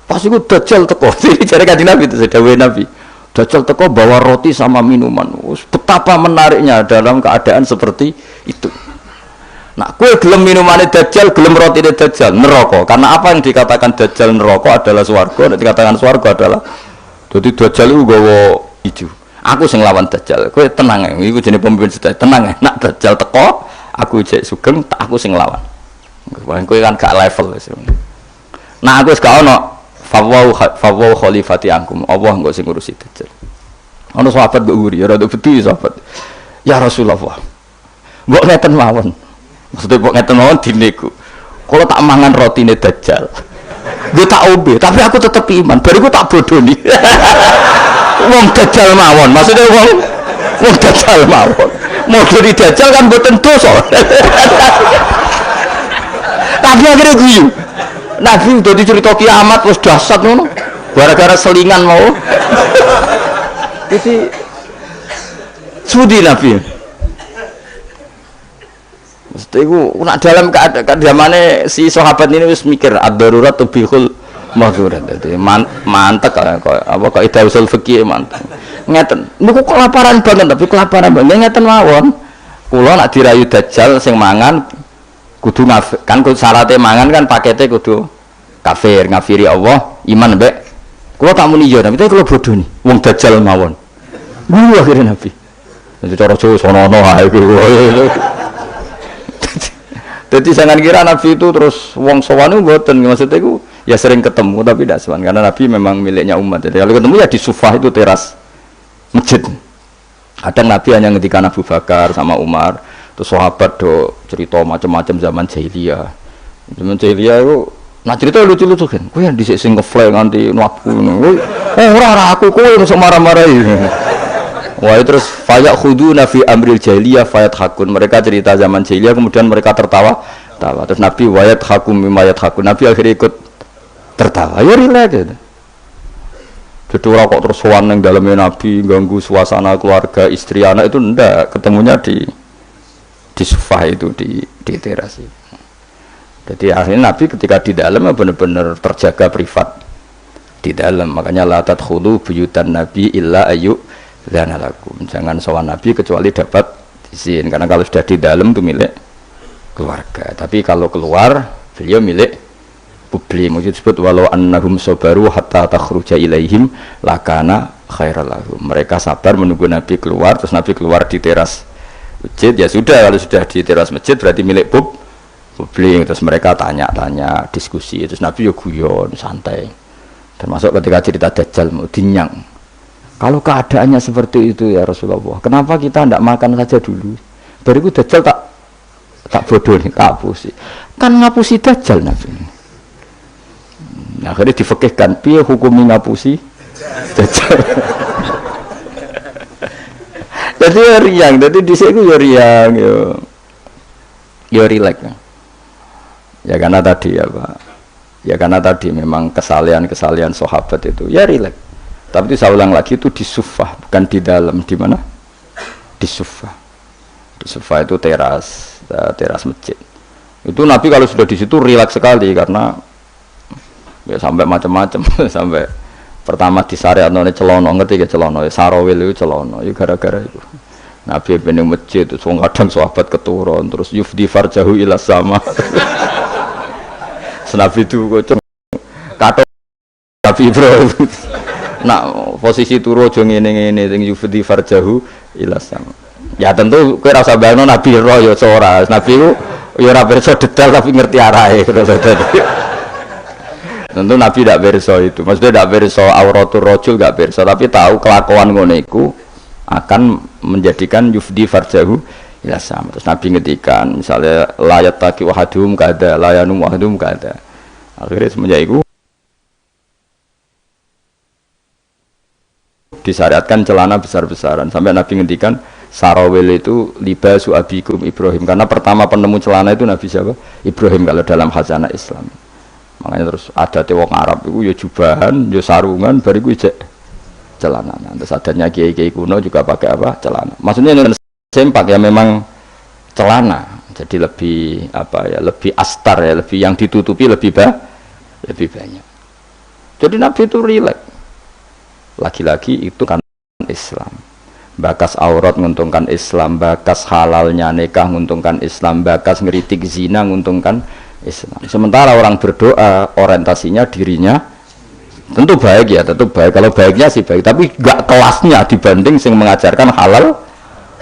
Pas iku Dajjal teko. Jare Kanjeng Nabi itu dawuhe Nabi. Dajjal teko bawa roti sama minuman. Betapa menariknya dalam keadaan seperti itu. Nah, kue gelem minumane Dajjal, gelem rotine Dajjal, neraka. Karena apa yang dikatakan Dajjal neraka adalah swarga, dan dikatakan swarga adalah jadi Dajjal itu gawa ijo. Aku sing lawan Dajjal. Kue tenang ya, iku jenenge pemimpin sedaya. Tenang ya, nak Dajjal teko, aku jek sugeng, tak aku sing lawan. Kue kan gak level wis. Nah, aku wis gak ono fawau khalifati angkum. Allah engko sing ngurusi Dajjal. Ono sahabat mbok uri, ya rada bedu sahabat. Ya Rasulullah. Mbok ngeten mawon. Maksudnya kok ngeten mawon dineku. Kalau tak mangan rotine Dajjal, gue tak obe, tapi aku tetep iman. Bariku tak bodoni. Wong Dajjal mawon, maksudnya wong Dajjal mawon. Modoni Dajjal kan mboten dosa. Tapi akhirnya guyu. Nabi udah dicerita kiamat wis dahsyat ngono. Gara-gara selingan mau. Jadi sudi Nabi. Itu nak dalam keadaan zamane si sahabat ini wis mikir ad-darurat tubihul Mahdurat dadi mantek apa kok ida usul fikih mantek. Ngeten. Niku kelaparan banget tapi kelaparan banget ngeten mawon. Kula nak dirayu dajjal sing mangan kudu kan syaratnya mangan kan pakete kudu kafir, ngafiri Allah, iman mbek. Kula tak muni yo tapi kula bodoh nih. Wong dajjal mawon. Lha akhirnya Nabi. Jadi cara Jawa sono-ono ae kuwi. Jadi jangan kira Nabi itu terus wong sowan itu mboten, maksudnya itu ya sering ketemu tapi tidak sowan karena Nabi memang miliknya umat. Jadi kalau ketemu ya di Sufah itu teras masjid. Kadang Nabi hanya ngendikan Abu Bakar sama Umar, terus sahabat do cerita macam-macam zaman jahiliyah. Zaman jahiliyah itu nah cerita lucu-lucu kan. Kowe yang dhisik sing ngeflek nganti nuapku ngono. Oh ora aku kowe mesti marah-marahi. Wah terus fayak khuduna fi amril jahiliyah fayat hakun, mereka cerita zaman jahiliyah kemudian mereka tertawa terus Nabi wayat hakum mimayat hakun, Nabi akhirnya ikut tertawa ya relax gitu. Jadi orang kok terus sowan yang dalamnya Nabi ganggu suasana keluarga istri anak itu ndak, ketemunya di sufah itu di teras itu. Jadi akhirnya Nabi ketika di dalam benar-benar terjaga privat di dalam, makanya la tadkhulu buyutan Nabi illa ayu dan alakum, jangan sowan Nabi kecuali dapat izin, karena kalau sudah di dalam itu milik keluarga, tapi kalau keluar beliau milik publik. Maksud disebut walau annahum sabaru hatta takhruja ilaihim lakana khairal lahum, mereka sabar menunggu Nabi keluar, terus Nabi keluar di teras masjid, ya sudah, kalau sudah di teras masjid berarti milik publik, terus mereka tanya-tanya diskusi, terus Nabi ya guyon santai, termasuk ketika cerita Dajjal mau dinyang. Kalau keadaannya seperti itu ya Rasulullah, kenapa kita tidak makan saja dulu? Bariku Dajjal tak bodoh nih, ngapusi. Kan ngapusi Dajjal Nabi. Nah, akhirnya difekihkan, piye hukumi ngapusi Dajjal. Jadi ya riang, jadi di sini ya riang, ya rileks. Ya karena tadi ya Pak, ya karena tadi memang kesalahan sahabat itu, ya rileks. Tapi itu saya ulang lagi, itu di sufah, bukan di dalam. Di mana? Di sufah. Di sufah itu teras masjid. Itu Nabi kalau sudah di situ rileks sekali karena ya sampai macam-macam sampai pertama di syariat none celono, ngerti ya celono, ya sarawil itu celono, ya gara-gara itu. Nabi bening masjid itu kadang sahabat keturun terus yufdi farjahu ila sama. Nabi itu kocok kata Nabi Ibrahim. Nak posisi turu aja ngene-ngene sing yufdi farjahu ila sama. Ya tentu kowe ora usah bayangno Nabi ro ya ora. Nabi ku ya ora pirsa detail tapi ngerti arahe. Tentu Nabi tidak pirsa itu. Maksudnya tidak pirsa auratul rajul enggak pirsa, tapi tahu kelakuan ngono iku akan menjadikan yufdi farjahu ila sama. Terus Nabi ngetikan misalnya layat taqi wahadum kada layanum wahadum kada. Akhirnya semenjak itu disyariatkan celana besar-besaran sampai Nabi ngendikan sarawil itu libasu abikum Ibrahim, karena pertama penemu celana itu Nabi siapa? Ibrahim kalau dalam khazanah Islam. Makanya terus ada wong Arab itu ya jubahan, ya sarungan, bariku ijek celana. Terus adanya kiai-kiai kuno juga pakai apa? Celana. Maksudnya yang sempak ya memang celana. Jadi lebih apa ya? Lebih astar ya, lebih yang ditutupi lebih banyak. Jadi Nabi itu rileks. Lagi-lagi itu kan Islam, bakas aurat menguntungkan Islam, bakas halalnya nikah menguntungkan Islam, bakas ngeritik zina menguntungkan Islam. Sementara orang berdoa orientasinya dirinya tentu baik ya, tentu baik, kalau baiknya sih baik, tapi gak kelasnya dibanding yang mengajarkan halal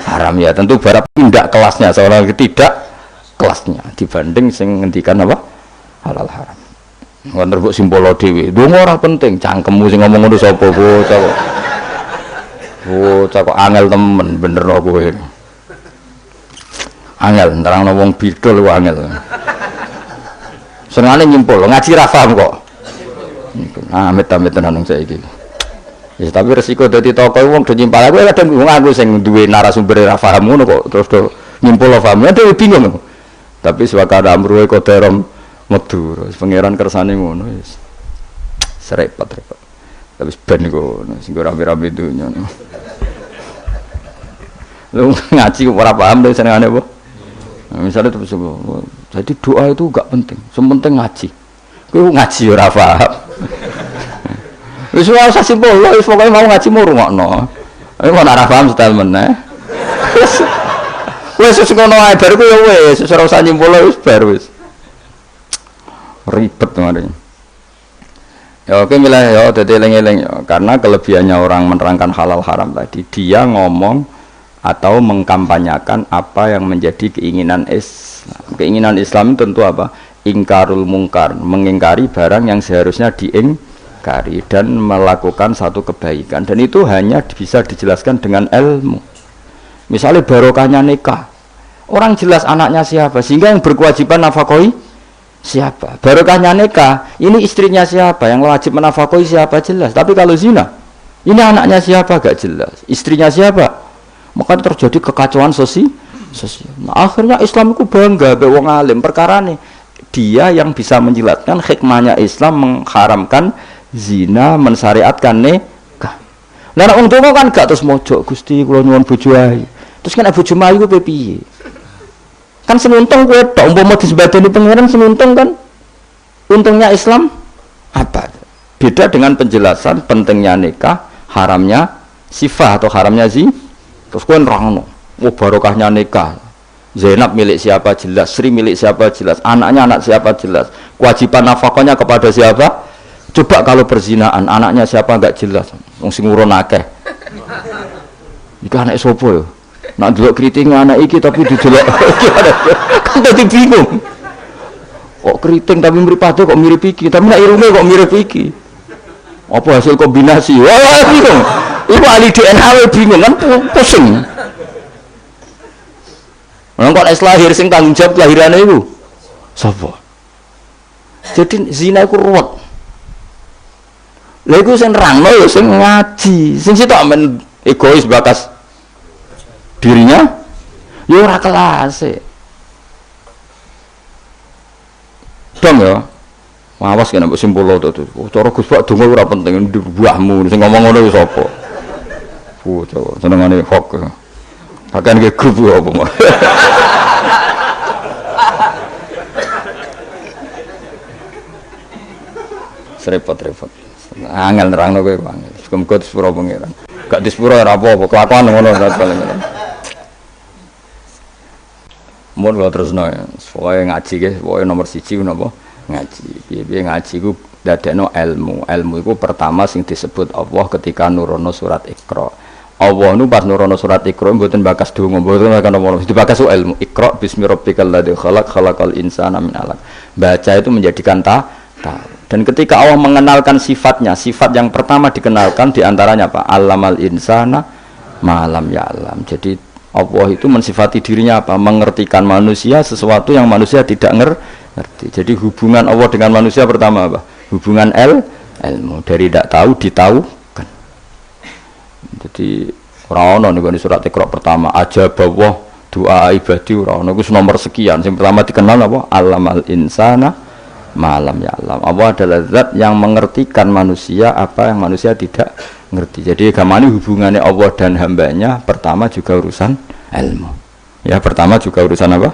haram ya, tentu barang tidak kelasnya, seorang tidak kelasnya dibanding yang ngendikan apa halal haram. Nganter mbok simpolo dhewe. Ndonga ora penting, cangkemmu sing ngomong ngono sapa bocah kok. Bocah kok angel temen bener kowe. Angel nerangno wong bidol ku angel. Senengane nyimpul, ngaji ra paham kok. Amit-amit tenan saiki. Ya tapi resiko dadi tokoh wong do nyimpal aku kadang wong aku sing duwe narasumber ra paham ngono kok terus do nyimpul paham. Dhewe bingung. Tapi swakada amruhe koderom metu, pangeran kersane ngono wis. Serepot. Tapi ben ngono, sing ora rame-rame dunya. Lu ngaji ora paham lho senengane apa? Nah, misalnya terus jadi doa itu enggak penting, yang penting ngaji. Kowe ngaji ora paham. Wis ora usah simpul, wis pokoke mau ngaji mu rungokno. Aku mau ora paham style meneh. Wis ngono ae bar ku ya wis, ora usah nyimpul wis bar wis. Ribet kemarin. Ya oke milih ya dadi eling-eling ya. Karena kelebihannya orang menerangkan halal haram tadi, dia ngomong atau mengkampanyakan apa yang menjadi keinginan Islam. Keinginan Islam tentu apa? Ingkarul mungkar, mengingkari barang yang seharusnya diingkari dan melakukan satu kebaikan. Dan itu hanya bisa dijelaskan dengan ilmu. Misalnya barokahnya nikah, orang jelas anaknya siapa, sehingga yang berkewajiban nafkahi siapa. Barokahnya nikah, ini istrinya siapa, yang wajib menafkahi siapa jelas. Tapi kalau zina, ini anaknya siapa gak jelas, istrinya siapa, maka terjadi kekacauan sosial. Nah, akhirnya Islam itu bangga be wong alim perkara nih, dia yang bisa menjelaskan hikmahnya Islam mengharamkan zina, mensyariatkan nikah. Nah, wong tuwa kan gak terus mojo Gusti kula nyuwun bojo ayu. Terus kan bojo ayu ku piye? Kan senuntung kowe tok umpama disembadani pangeran senuntung kan. Untungnya Islam apa? Beda dengan penjelasan pentingnya nikah, haramnya sifah atau haramnya terus kowe nerangno. Oh barokahnya nikah. Zainab milik siapa jelas, Sri milik siapa jelas, anaknya anak siapa jelas, kewajiban nafkahnya kepada siapa? Coba kalau perzinaan, anaknya siapa enggak jelas. Wong sing urun akeh. Iki anak sapa ya? Nak delok keriting anak iki tapi didelok kan dadi bingung. Kok keriting tapi mripate kok mirip iki, tapi nak irunge kok mirip iki. Apa hasil kombinasi? Wah, bingung. Iku ahli DNA bingung kan pusing. Nang kok es lahir sing tanggung jawab lahirane iku sapa? Jadi zina iku ruwet. Lha iku sing nerangno ya sing ngaji, sing sitok men egois bakas dirinya ya ora kelas dong ya. Awas kena mbok simpul to. Cara Gus Pak donga ora penting buahmu sing ngomong ngono wis apa. Bocah senengane hok. Pakane ke grup apa mah. Repot. Angel nerangno kowe angel. Muga disepuro pangeran. Gak disepuro ora apa-apa, kelakuan ngono paling. Mun kula terusno ya. Pokoke ngaji ge, pokoke nomor 1 napa? Ngaji. Piye-piye ngaji ku dadekno ilmu. Ilmu iku pertama sing disebut Allah ketika nurono surat Iqra. Allah nu pas nurono surat Iqra mboten bakas donga, mboten napa-napa. Dibakas ilmu. Iqra bismi rabbikal ladzi khalaq khalaqal insana min 'alaq. Baca itu menjadikan tahu. Dan ketika Allah mengenalkan sifatnya, sifat yang pertama dikenalkan diantaranya apa? Allamal insana malam ya'lam. Jadi Allah itu mensifati dirinya apa? Mengertikan manusia sesuatu yang manusia tidak ngerti. Jadi hubungan Allah dengan manusia pertama apa? Hubungan ilmu. Dari tidak tahu ditahukan. Jadi ora ono niku surat Iqra pertama aja bawah doa ibadi ora ono iku nomor sekian. Yang pertama dikenal apa? Allamal insana malam ya alam. Allah adalah zat yang mengertikan manusia apa yang manusia tidak ngerti. Jadi agama ini hubungannya Allah dan hambanya pertama juga urusan ilmu. Ya pertama juga urusan apa?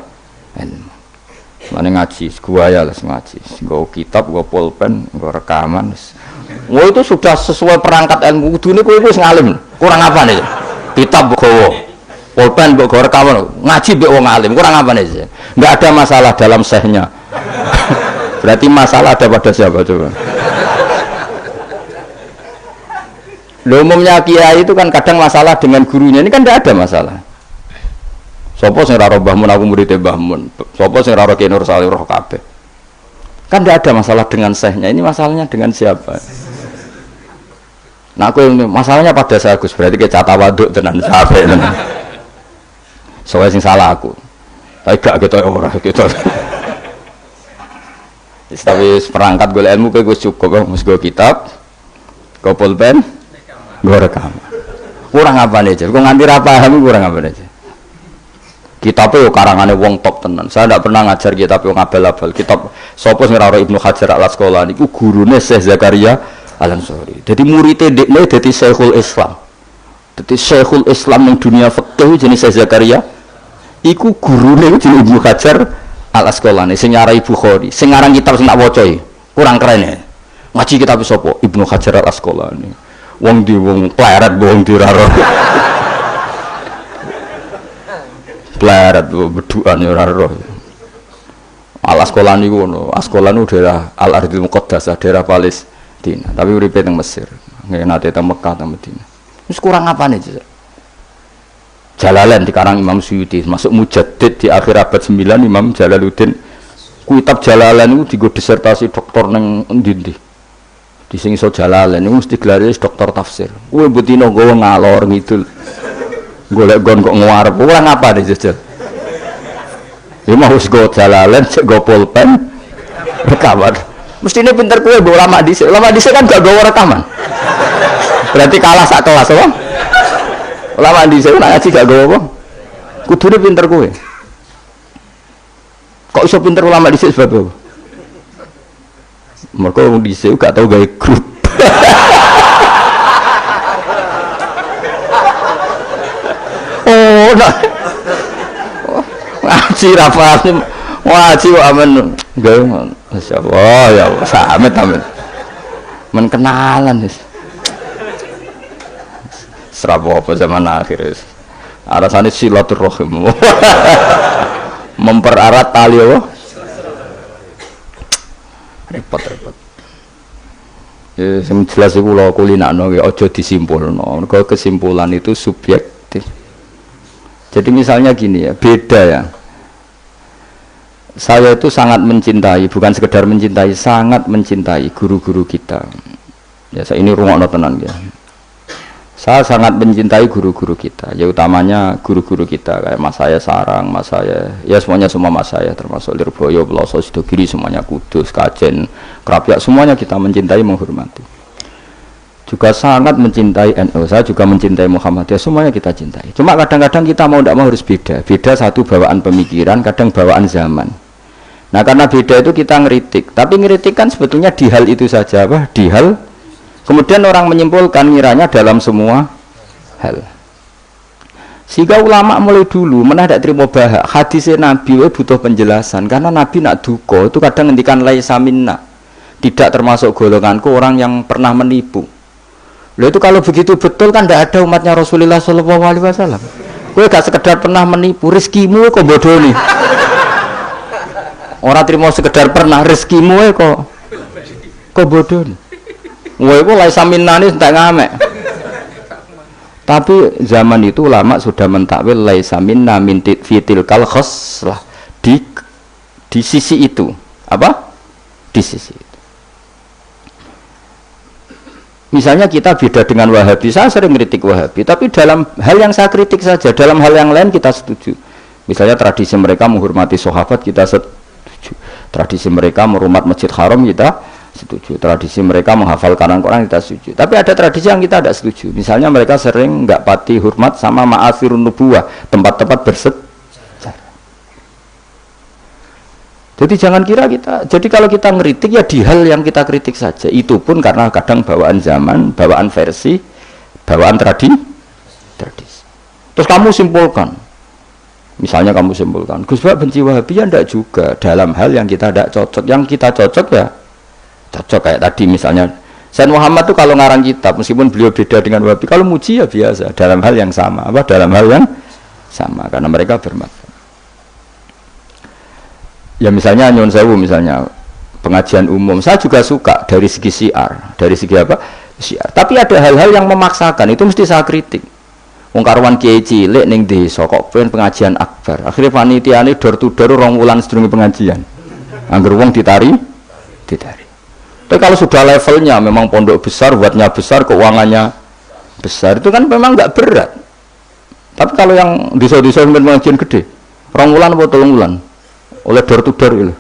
Ilmu. Mana ngaji, gua ya lah ngaji. Gua kitab, gua pulpen, gua rekaman. Wah itu sudah sesuai perangkat ilmu. Dunia gua itu ngalim. Kurang apa nih? Kitab gua, pulpen gua rekaman. Ngaji gua ngalim. Kurang apa nih? Nggak ada masalah dalam sehnya. Berarti masalah ada pada siapa coba? Umumnya kiai itu kan kadang masalah dengan gurunya, ini kan tidak ada masalah. Sopo sing raro Mbah Mun aku murid Mbah Mun. Sopo sing raro Ki Nur Salih roh kabeh. Kan tidak ada masalah dengan sehnya, ini masalahnya dengan siapa? Nah aku ini masalahnya pada saya Gus, berarti kayak cata waduk tenan sampai tenan. Soalnya sing salah aku. Tapi gak gitu ora gitu. Tapi perangkat gue ilmu gue cukup, gue kitab, gue pulpen, gue rekam. Kurang apa nih? Gue nganti paham kurang apa nih? Kitabnya karangannya wong top tenan. Saya tidak pernah ngajar kitab yang abal-abal. Kitab sopo sing ora Ibnu Hajar al Asqalani iku gurune Syekh Zakaria Al Ansori. Jadi muridé dekne dadi Syekhul Islam. Dadi Syekhul Islam ning dunia fikih jenis Syekh Zakaria iku gurune jenenge Ibnu Hajar Al Asqalani sing nyarai Bukhari, sing ngarang kitab sing tak waca kurang keren ya. Ngaji kitab sapa? Ibnu Hajar Al Asqalani. Wong di wong pleret wong diraro. Pleret beduan ya ora roh. Al Asqalani ku ngono. Asqalani daerah Al Ardhil Muqaddasah, daerah Palestina. Tapi uripe teng Mesir. Nggih nate teng Mekah teng Madinah. Wis kurang apane iki? Jalalain dikarang Imam Suyuti, masuk mujaddid di akhir abad 9 Imam Jalaluddin. Kitab Jalalain itu digo disertasi doktor neng endi-endi. Di sing iso Jalalain niku mesti gelare doktor tafsir. Kowe butino nggawa ngalor ngidul. Golek gon kok ngarep. Ora ngapa deh jajal. Ya mau wis go Jalalain, cek go pulpen. Rekaman. Mestine pinter kowe mbok lama dhisik. Lama dhisik kan gak gawa rekaman. Berarti kalah sak kelas apa? Lama dhisik nak ngaji gak gawa apa? Kudune pinter kowe. Kok iso pinter ulama dhisik sebab apa? Mereka wong dhisik gak tau gawe grup. Oh, nah. Ngaji ra paham. Ngaji kok amen gawe masyaallah ya samet amen. Men kenalan wis. Serapa apa zaman akhir wis. Arasane silaturahim. Mempererat tali apa? Repot. Ya sing jelas iku kula kulinakno aja disimpulno. Mergo kesimpulan itu subjektif. Jadi misalnya gini ya, beda ya. Saya itu sangat mencintai, bukan sekedar mencintai, sangat mencintai guru-guru kita. Ya saya ini rungokno tenan ya. Saya sangat mencintai guru-guru kita, ya utamanya guru-guru kita kayak Mas saya Sarang, Mas saya, ya semuanya semua Mas saya, termasuk Lirboyo, Peloso, Sidogiri, semuanya Kudus, Kajen, Krapyak, semuanya kita mencintai, menghormati. Juga sangat mencintai NU, saya juga mencintai Muhammadiyah, semuanya kita cintai. Cuma kadang-kadang kita mau tidak mau harus beda, satu bawaan pemikiran, kadang bawaan zaman. Nah karena beda itu kita ngeritik, tapi ngeritik kan sebetulnya di hal itu saja, apa? Di hal kemudian orang menyimpulkan ngiranya dalam semua hal. Sehingga ulama mulai dulu mana tidak terima bahak hadisnya Nabi butuh penjelasan karena Nabi nak duko itu kadang ngendikan laisa minna, tidak termasuk golonganku orang yang pernah menipu. Loh itu kalau begitu betul kan tidak ada umatnya Rasulullah SAW. Kowe gak sekedar pernah menipu, rezekimu kok bodoh nih. Orang terima sekedar pernah, rezekimu kok bodoh nih. Wah itu laisa minna ini tak ngamek. Tapi zaman itu ulama sudah mentakwil laisa minna min fitil kal khoslah di sisi itu. Apa? Di sisi itu. Misalnya kita beda dengan Wahabi, saya sering kritik Wahabi, tapi dalam hal yang saya kritik saja, dalam hal yang lain kita setuju. Misalnya tradisi mereka menghormati sahabat, kita setuju. Tradisi mereka merumat Masjid Haram, kita setuju. Tradisi mereka menghafal Quran kita setuju. Tapi ada tradisi yang kita tidak setuju. Misalnya mereka sering nggak pati hormat sama ma'asirun nubuwah, tempat-tempat bersejarah. Jadi jangan kira kita. Jadi kalau kita ngeritik ya di hal yang kita kritik saja. Itu pun karena kadang bawaan zaman, bawaan versi, bawaan tradisi. Terus kamu simpulkan. Misalnya kamu simpulkan, Gus Bak benci Wahabi ya enggak juga. Dalam hal yang kita tidak cocok, yang kita cocok ya cocok kayak tadi misalnya Sayyid Muhammad tuh kalau ngarang kitab meskipun beliau beda dengan Wahabi, kalau muji ya biasa dalam hal yang sama, apa dalam hal yang sama karena mereka bermanfaat. Ya misalnya nyuwun sewu misalnya pengajian umum, saya juga suka dari segi syiar, dari segi apa? Syiar. Tapi ada hal-hal yang memaksakan, itu mesti saya kritik. Wong karuan kiai cilik ning desa kok pengen pengajian akbar. Akhirnya panitiane door to door rong wulan sedurunge pengajian. Angger wong ditari. Tapi kalau sudah levelnya memang pondok besar, buatnya besar, keuangannya besar, itu kan memang nggak berat. Tapi kalau yang desa-desa pengajian gede, rong wulan atau telung wulan, oleh door to door itu.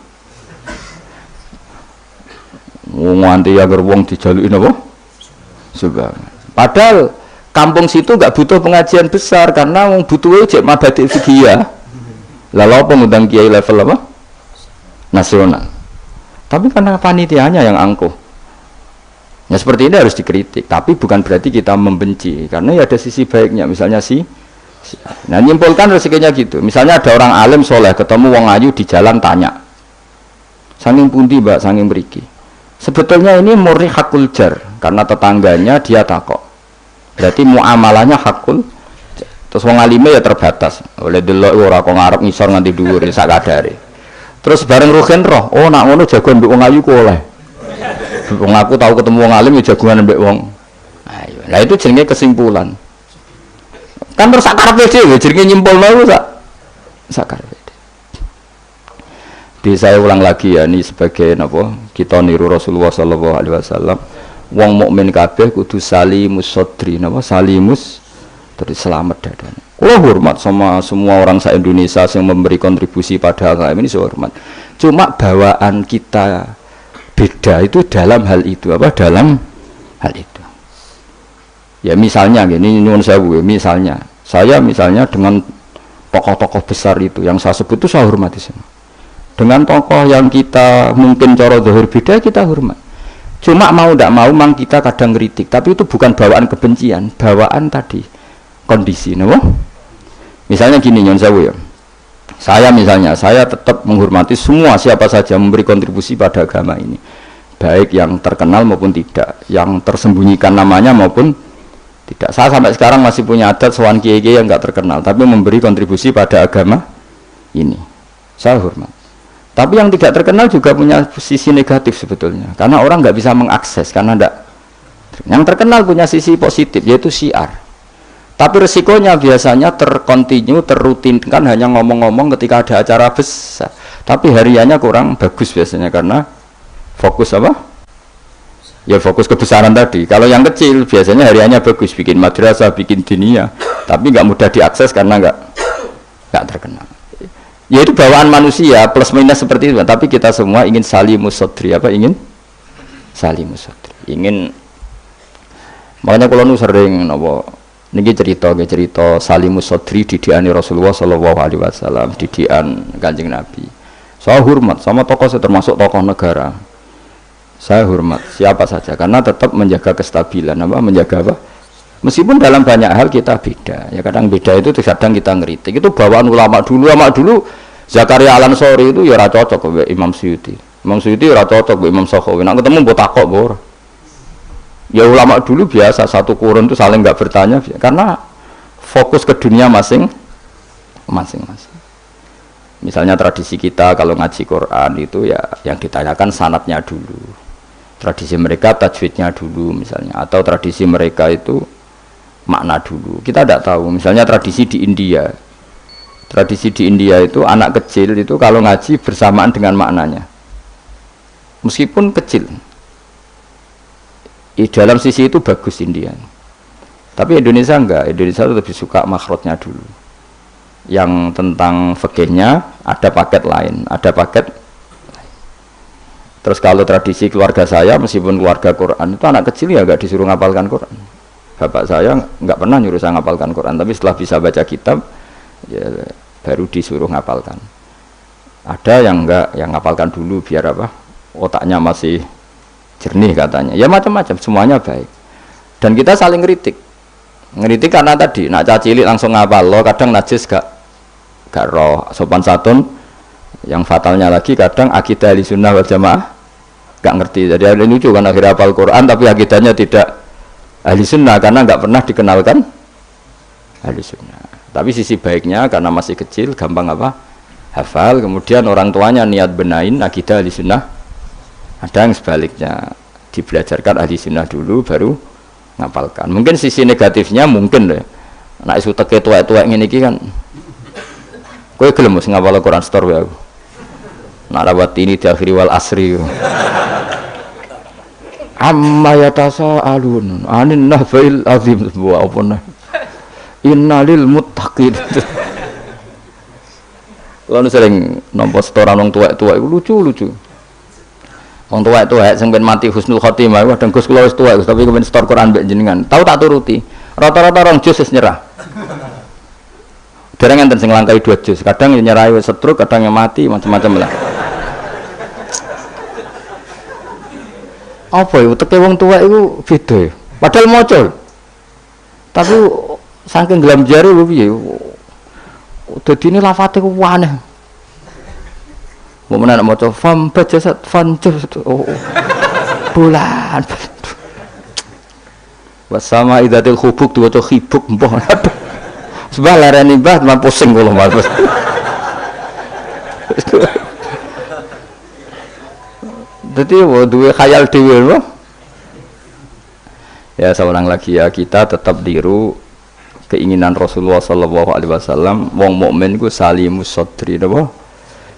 Nganti angger wong dijaluki napa? Sebab. Padahal kampung situ nggak butuh pengajian besar karena wong butuhnya cek mabadik fikih. Lalu apa ngundang kiai level apa? Nasional. Tapi karena panitianya yang angkuh. Ya seperti ini harus dikritik. Tapi bukan berarti kita membenci. Karena ya ada sisi baiknya. Misalnya nah nyimpulkan rezekinya gitu. Misalnya ada orang alim soleh ketemu wong ayu di jalan tanya. Saking pundi mbak, saking mriki. Sebetulnya ini murni hakul jar karena tetangganya dia takok. Berarti muamalahnya hakul. Terus wong alime ya terbatas. Oleh delok ora kok ngarep ngisor nganti dhuwur sak kadare. Terus bareng Ruhin roh, oh nak ngono jagoan mbek wong ayu ku oleh. Wong aku tahu ketemu wong alim ya jagoan mbek wong. Ayo. Lah itu jenenge kesimpulan. Kan terus sak karepe dhewe jenenge nyimpulno iku sak karepe. Di saya ulang lagi ya, ini sebagai napa kita niru Rasulullah sallallahu alaihi wasallam. Wong mukmin kabeh kudu salimus sodri, napa salimus terus selamat dadane. Kula hormat sama semua orang se-Indonesia yang memberi kontribusi pada agama ini, saya hormat. Cuma bawaan kita beda itu dalam hal itu, apa dalam hal itu. Ya misalnya gini, nyuwun sewu, misalnya saya dengan tokoh-tokoh besar itu yang saya sebut itu saya hormati semua. Dengan tokoh yang kita mungkin cara zahir beda kita hormat. Cuma mau tidak mau mang kita kadang kritik, tapi itu bukan bawaan kebencian, bawaan tadi kondisi, no? Misalnya gini nyon sewu ya. Saya tetap menghormati semua siapa saja memberi kontribusi pada agama ini. Baik yang terkenal maupun tidak, yang tersembunyikan namanya maupun tidak. Saya sampai sekarang masih punya adat sowan kiai-kiai yang enggak terkenal tapi memberi kontribusi pada agama ini. Saya hormat. Tapi yang tidak terkenal juga punya sisi negatif sebetulnya, karena orang nggak bisa mengakses karena tidak. Yang terkenal punya sisi positif yaitu syiar. Tapi resikonya biasanya terkontinu, terrutinkan hanya ngomong-ngomong ketika ada acara besar. Tapi hariannya kurang bagus biasanya karena fokus apa? Ya fokus kebesaran tadi. Kalau yang kecil biasanya hariannya bagus, bikin madrasah, bikin diniyah, tapi nggak mudah diakses karena nggak terkenal. Ya itu bawaan manusia plus minus seperti itu, tapi kita semua ingin salimus sodri, apa ingin salimus sodri, ingin. Makanya kalau nu sering nopo niki cerita salimus sodri didikan Rasulullah sallallahu alaihi wasallam, didikan Kanjeng Nabi. Saya hormat sama tokoh, saya termasuk tokoh negara. Saya hormat siapa saja karena tetap menjaga kestabilan, menjaga apa? Meskipun dalam banyak hal kita beda, ya kadang beda itu kadang kita ngeritik. Itu bawaan ulama dulu Zakaria Al-Ansori itu ya ora cocok ke Imam Suyuti. Imam Suyuti ora cocok ke Imam Sakhawi. Nek ketemu mbok takok mbok. Ya ulama dulu biasa satu kurun itu saling enggak bertanya karena fokus ke dunia masing-masing. Misalnya tradisi kita kalau ngaji Quran itu ya yang ditanyakan sanadnya dulu. Tradisi mereka tajwidnya dulu misalnya, atau tradisi mereka itu makna dulu. Kita tidak tahu. Misalnya tradisi di India. Tradisi di India itu anak kecil itu kalau ngaji bersamaan dengan maknanya. Meskipun kecil. Dalam sisi itu bagus India. Tapi Indonesia enggak. Indonesia itu lebih suka makhrajnya dulu. Yang tentang fikihnya ada paket lain, ada paket. Terus kalau tradisi keluarga saya meskipun keluarga Quran itu anak kecil ya enggak disuruh ngapalkan Quran. Bapak saya enggak pernah nyuruh saya ngapalkan Quran, tapi setelah bisa baca kitab ya baru disuruh ngapalkan. Ada yang enggak, yang ngapalkan dulu biar apa? Otaknya masih jernih katanya. Ya macam-macam, semuanya baik. Dan kita saling ngeritik. Ngeritik karena tadi nak cacilik langsung ngapal lo, kadang najis gak roh sopan santun. Yang fatalnya lagi kadang akidah Ahlussunnah wal Jamaah gak ngerti. Jadi ada lucu kan akhirnya hafal Quran tapi akidahnya tidak Ahlussunnah karena gak pernah dikenalkan Ahlussunnah. Tapi sisi baiknya karena masih kecil gampang apa? Hafal, kemudian orang tuanya niat benain akidah Ahlussunnah. Ada yang sebaliknya dibelajarkan Ahlussunnah dulu baru ngapalkan. Mungkin sisi negatifnya mungkin deh. Nek isu teke tuwek-tuwek ngene iki kan. Kowe gelem mesti ngapal Quran store wae aku. Nek lawat ini diakhiri wal asri. Amma yatasa alun anin nahfil azim wa apana. Innalil muttaqin. Kalau sering nampa setoran wong tuwek-tuwek lucu-lucu. Wong tuwek-tuwek sing ben mati husnul khotimah kadang Gus kula wis tuwek tapi kepen setor Quran mbek jenengan. Tahu tak turuti. Rata-rata rong juz wis nyerah. Dereng enten sing langkai 2 juz. Kadang nyerahi wis setruk, kadang yang mati macam-macam lah. Apa ya teke wong tuwek iku beda. Padahal maca. Tapi saking gelam jari lho piye. Dadine lafate ku aneh. Mau menak maca fam bajasat fan oh. bulan. Wasama idatil hubuk diwaca khibuk mbah. Sebab larani mbah teman pusing kula Mas. Dadi duwe khayal dhewe. Ya seorang lagi ya, kita tetap diru keinginan Rasulullah sallallahu alaihi wasallam wong mukmin ku salimus sadri napa?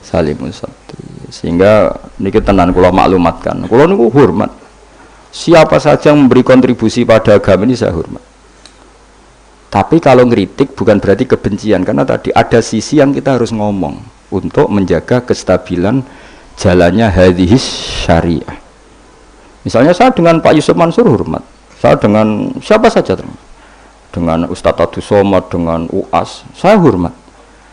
Salimus sadri. Sehingga niki tenan kula maklumatkan. Kula niku hormat. Siapa saja yang memberi kontribusi pada agama ini saya hormat. Tapi kalau ngeritik bukan berarti kebencian, karena tadi ada sisi yang kita harus ngomong untuk menjaga kestabilan jalannya hadhis syariah. Misalnya saya dengan Pak Yusuf Mansur hormat, saya dengan siapa saja, dengan Ustadz Abdus Somad, dengan UAS, saya hormat.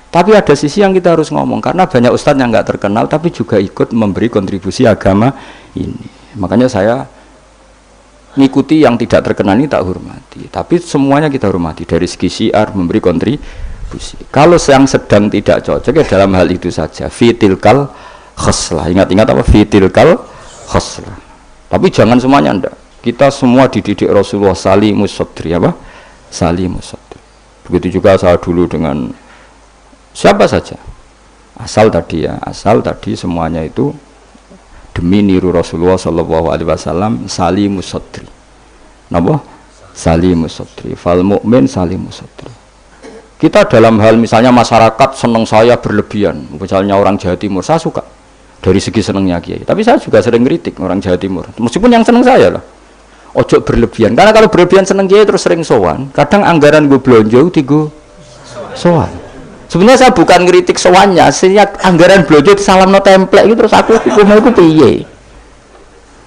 Tapi ada sisi yang kita harus ngomong, karena banyak ustadz yang nggak terkenal tapi juga ikut memberi kontribusi agama ini. Makanya saya ngikuti yang tidak terkenal ini tak hormati, tapi semuanya kita hormati dari segi syiar memberi kontribusi. Kalau yang sedang tidak cocok ya dalam hal itu saja fitilkal khoslah, ingat-ingat apa fitilkal khoslah, tapi jangan semuanya ndak. Kita semua dididik Rasulullah salimus sadri, apa salimus sadri. Begitu juga saya dulu dengan siapa saja, asal tadi semuanya itu demi niru Rasulullah sallallahu alaihi wasallam salimus sadri. Napa? Salimus sadri. Fal mukmin salimus sadri. Kita dalam hal misalnya masyarakat senang saya berlebihan, misalnya orang Jawa Timur, saya suka dari segi senangnya Kiai. Tapi saya juga sering kritik orang Jawa Timur. Meskipun yang senang saya lah. Ojo berlebihan. Karena kalau berlebihan senang Kiai terus sering sowan. Kadang anggaran gue belanja digo sowan. Sebenarnya saya bukan ngeritik sowannya, sehingga anggaran belanja salam no template gitu terus aku mau piye.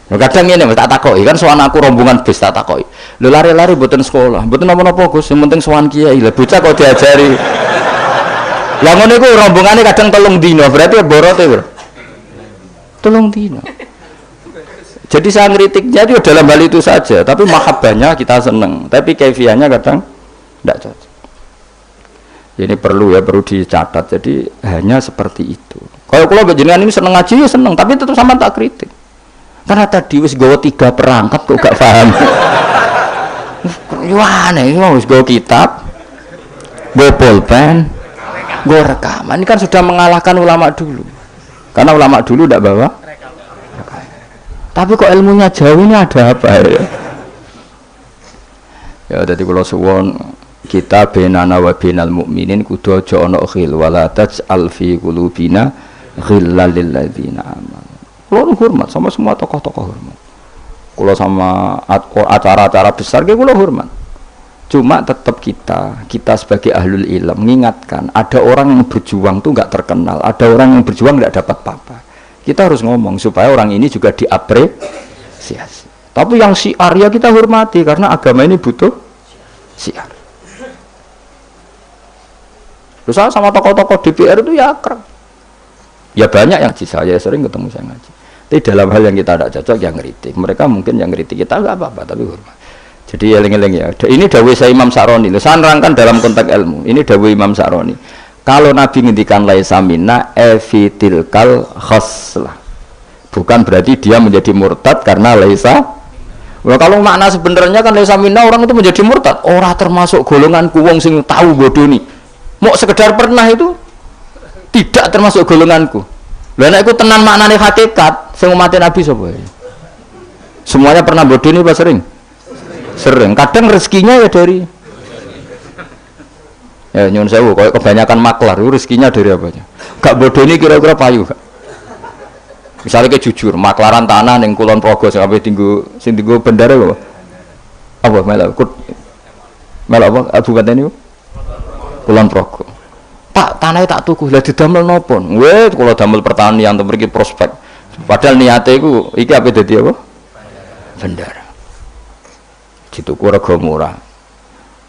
Nah, kadang ini tak takoki kan sowan aku rombongan bis tak takoki. Lho lari-lari mboten sekolah, mboten napa-napa Gus, yang penting sowan kiai. Lah bocah kok diajari. Lah ngono iku rombongane kadang 3 dina, berarti ya borote, Bro. 3 dina. Jadi saya ngeritiknya itu dalam hal itu saja, tapi mahabbahnya kita seneng, tapi kaifiahnya kadang tidak cocok. Ini perlu dicatat. Jadi hanya seperti itu. Kalau jenengan ini seneng ngaji ya seneng, tapi tetap sama tak kritik. Karena tadi wis gawa 3 perangkat kok gak paham. Wah, nih wis gawa kitab, gawa pulpen, gawa rekaman. Ini kan sudah mengalahkan ulama dulu. Karena ulama dulu tidak bawa. Tapi kok ilmunya jauh ini ada apa ya? Ya jadi kalau suwon kita benana wa benal mukminin kudu aja ana khil wala taj'al fi qulubina ghillal lil ladzina amanu. Kulo hormat sama semua tokoh-tokoh hormat. Kulo sama acara-acara besar kulo hormat. Cuma tetap kita sebagai ahlul ilm mengingatkan ada orang yang berjuang tuh enggak terkenal, ada orang yang berjuang enggak dapat apa-apa. Kita harus ngomong supaya orang ini juga diapresiasi. Tapi yang syiar ya kita hormati karena agama ini butuh syiar. Terus saya sama tokoh-tokoh DPR itu ya akrab. Ya banyak yang saya sering ketemu saya ngaji. Tapi dalam hal yang kita tidak cocok yang ngeritik. Mereka mungkin yang ngeritik kita enggak apa-apa tapi hormat. Jadi eling-eling ya. Ini dawuh saya Imam Sa'roni. Saya nerangkan dalam konteks ilmu. Ini dawuh Imam Sa'roni. Kalau Nabi ngendikan laisa minna efitilkal khoslah. Bukan berarti dia menjadi murtad karena laisa. Well, kalau makna sebenarnya kan laisa minna orang itu menjadi murtad. Orang termasuk golongan wong sing tahu bodoni. Mau sekedar pernah itu tidak termasuk golonganku. Lah nek iku tenan maknane hakikat sing umat Nabi sapa? Semuanya pernah bodoh ini apa sering? Sering. Kadang rezekinya ya dari ya nyuwun sewu koyo kebanyakan maklar itu rezekinya dari apanya? Gak bodoh ini kira-kira payu gak? Misalnya kayak jujur, maklaran tanah ning Kulon Progo sampai tinggu bendara apa? Apa melok apa? Bukan ini Kulon Progo. Pak, tanahnya tak tuku, lah didamel nopo? Weh, kalau damel pertanian atau pergi prospek. Padahal niatnya itu, iki apa dadi apa? Bendara. Dituku rega murah.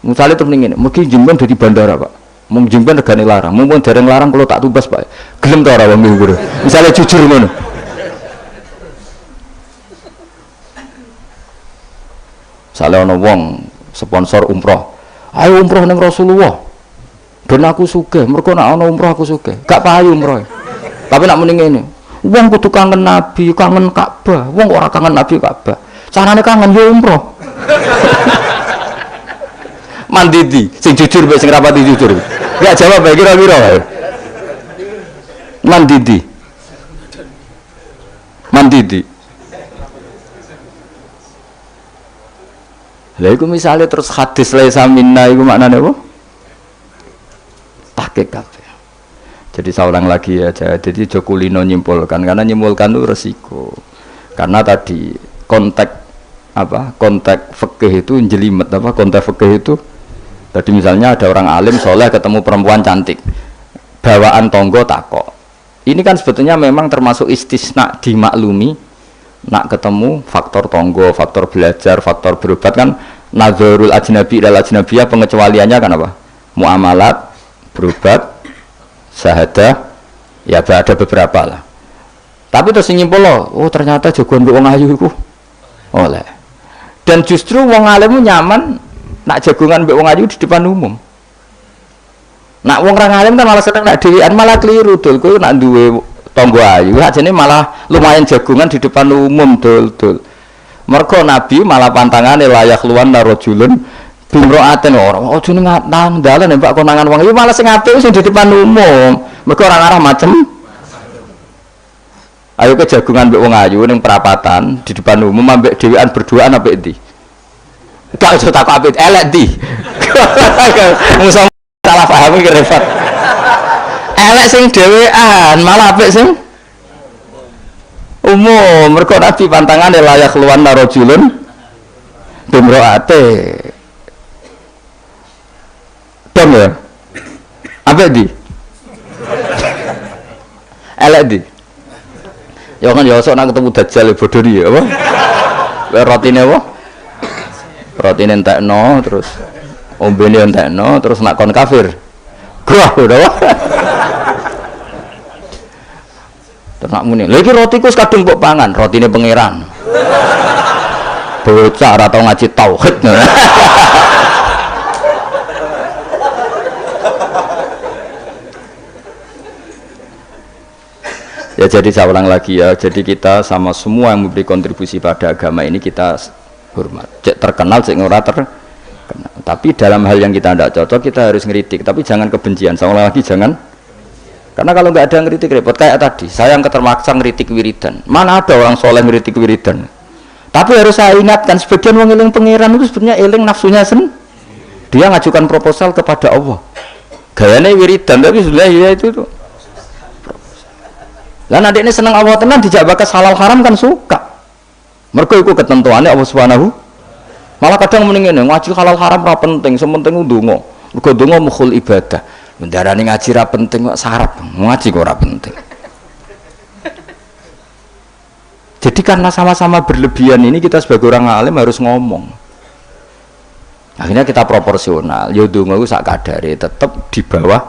Misalnya terus ini, mungkin jemben dari bandara Pak. Mungkin jemben regane larang, mungkin dereng larang kalau tak tubas Pak. Gelem ta ora wong niku. Misalnya jujur ngono. Misalnya ana wong sponsor umroh. Ayo umroh ning Rasulullah. Ben aku sugih, mergo nek ana umroh aku sugih. Gak payu umroh. Tapi nak muni ngene, Wong kudu kangen Nabi, kangen Ka'bah. Wong ora kangen Nabi Ka'bah. Carane kangen yo umroh. Mandidi, sing jujur mbek sing rapati jujur. Enggak jawab bae kira-kira wae. Mandidi. Mandidi. Lah iku misale terus hadis laisa minna iku maknane apa? Tahqiq kabeh. Jadi saya ulang lagi ya, jadi Jokulino nyimpulkan karena nyimpulkan itu resiko. Karena tadi konteks fikih itu jelimet konteks fikih itu tadi misalnya ada orang alim soleh ketemu perempuan cantik, bawaan tonggo takok. Ini kan sebetulnya memang termasuk istisna dimaklumi. Nak ketemu faktor tonggo, faktor belajar, faktor berobat kan nazarul ajnabi dan ajnabiyah pengecualiannya kan apa? Muamalat, berobat, syahadah, ya ada beberapa lah. Tapi terus nyimpul loh, oh ternyata jagoan wong ayu iku oleh. Dan justru wong alim nyaman nak jagongan mbek wong ayu di depan umum. Nak wong ra alim kan malah seneng nak dhewean malah keliru dul kowe nak duwe tangga ayu ajane malah lumayan jagongan di depan umum dul. Mergo Nabi malah pantangane layak luwan narojulun bimroaten ora ojo ning nang dalan Mbak konangan wong iki malah sing apik sing di depan umum. Mergo ora ngarah macem. Ayo ke jagongan mbek wong ayu ning perapatan di depan umum ambek dhewean berduaan apik ndi? Gak iso takok apik elek ndi. Musa salah paham iki repot. Elek sing dhewean malah apik sing umum. Mergo Nabi pantangane layak luwan narojulun bimroate. Dong ya? Apa di? Elek di? Ya kan ya sok nak ketemu dajjal bodoh dia apa? Rotine apa? Rotine entekno terus ombene entekno terus nak kon kafir. Grah udah apa? Terus nak muni. Lha iki rotiku kadung mbok pangan, rotine pangeran. Bocah ora tau ngaji tauhid. Ya jadi saya ulang lagi ya, jadi kita sama semua yang memberi kontribusi pada agama ini kita hormat. Cek terkenal, cek ora terkenal. Tapi dalam hal yang kita tidak cocok kita harus ngeritik. Tapi jangan kebencian. Saya ulang lagi jangan. Karena kalau nggak ada ngeritik repot. Kayak tadi, saya yang ketermaksa ngeritik wiridan. Mana ada orang soleh ngeritik wiridan? Tapi harus saya ingatkan sebagian wong eling pangeran itu sebenarnya eling nafsunya dia ngajukan proposal kepada Allah. Gayanya wiridan tapi sebenarnya ya itu tuh. Lah nek ini seneng Allah tenan dijak bakas halal haram kan suka. Mergo iku ketentuane Allah Subhanahu. Malah kadang mending ngene, ngaji halal haram ora penting, sementing ndonga. Mergo ndonga mukhul ibadah. Mendarani ngaji ora penting kok syarat, ngaji kok ora penting. Jadi karena sama-sama berlebihan ini kita sebagai orang alim harus ngomong. Akhirnya kita proporsional. Ya ndonga iku sak kadare tetep di bawah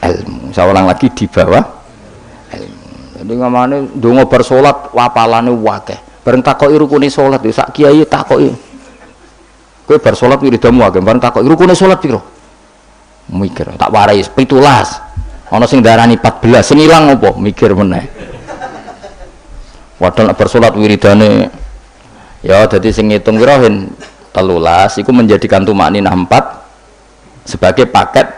ilmu. Saya ulang lagi di bawah jadi ngamane ndonga bar salat wapalane akeh. Bareng takoki rukune salat ya sak kiai takoki. Kowe bar salat wiridamu akeh, bareng takoki rukune salat piro? Mikir, tak warai 17. Ana sing darani 14, sing ilang apa? Mikir meneh. Padahal bar salat wiridane ya dadi sing ngitung piro hen 13 iku menjadikan tumakninah 4 sebagai paket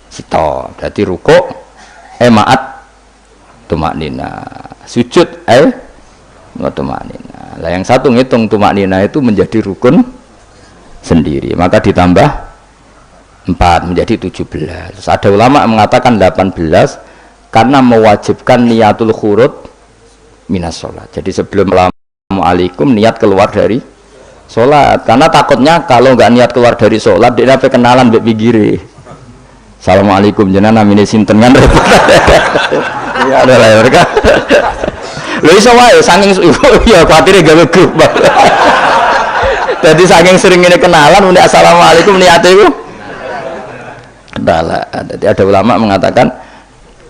sito. Berarti rukuk ma'at tumaknina, sujud tumaknina. Lah yang satu ngitung tumaknina itu menjadi rukun sendiri, maka ditambah 4 menjadi 17. Terus ada ulama mengatakan 18 karena mewajibkan niatul khurud minas sholat. Jadi sebelum assalamualaikum niat keluar dari sholat, karena takutnya kalau nggak niat keluar dari sholat dia dapat kenalan mbek pinggire. Assalamualaikum jenengan namine sinten kan repot. Ya ada lah mereka. Lho iso wae saking ya kuatire gawe grup. Jadi saking sering ini kenalan muni assalamualaikum niate iku. Adalah. Jadi ada ulama mengatakan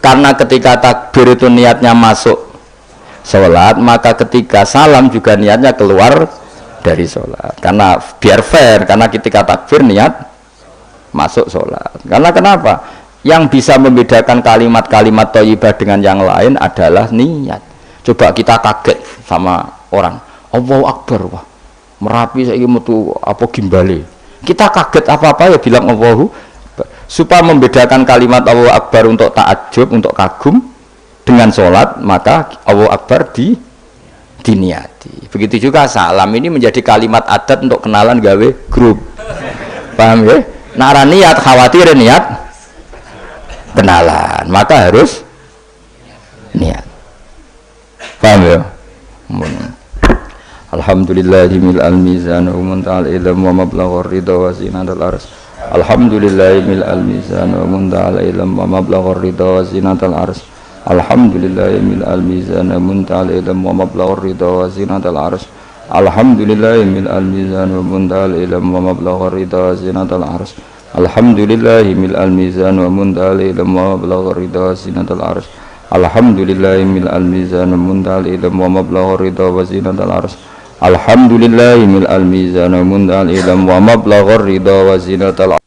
karena ketika takbir itu niatnya masuk sholat, maka ketika salam juga niatnya keluar dari sholat. Karena biar fair, karena ketika takbir niat masuk sholat. Karena kenapa? Yang bisa membedakan kalimat-kalimat thayyibah dengan yang lain adalah niat. Coba kita kaget sama orang, Allahu Akbar, wah Merapi saiki metu apa gimbale. Kita kaget apa-apa ya bilang Allahu Akbar. Supaya membedakan kalimat Allahu Akbar untuk takjub, untuk kagum dengan sholat, maka Allahu Akbar diniati. Begitu juga salam ini menjadi kalimat adat untuk kenalan gawe grup. Paham ya? Nara niat khawatir niat kenalan, maka harus niat. Paham ya? Alhamdulillahimil al-mizan wa muntal ilm wa mablaghur ridha wa zinatul ars. Alhamdulillahimil al-mizan wa muntal ilm wa mablaghur ridha wa zinatul ars. Alhamdulillahimil al-mizan wa muntal ilm wa mablaghur ridha wa zinatul ars. Alhamdulillahimil al-mizan wa muntal ilm wa mablaghur ridha wa zinatul ars. Alhamdulillahimil al-mizan wa muntal ilm wa mablaghur ridha wa zinatul ars. Alhamdulillahimil al-mizan wa muntal ilm wa mablaghur ridha wa zinatul ars. Alhamdulillahimil al-mizan wa muntal ilm wa mablaghur ridha wa zinatul ars.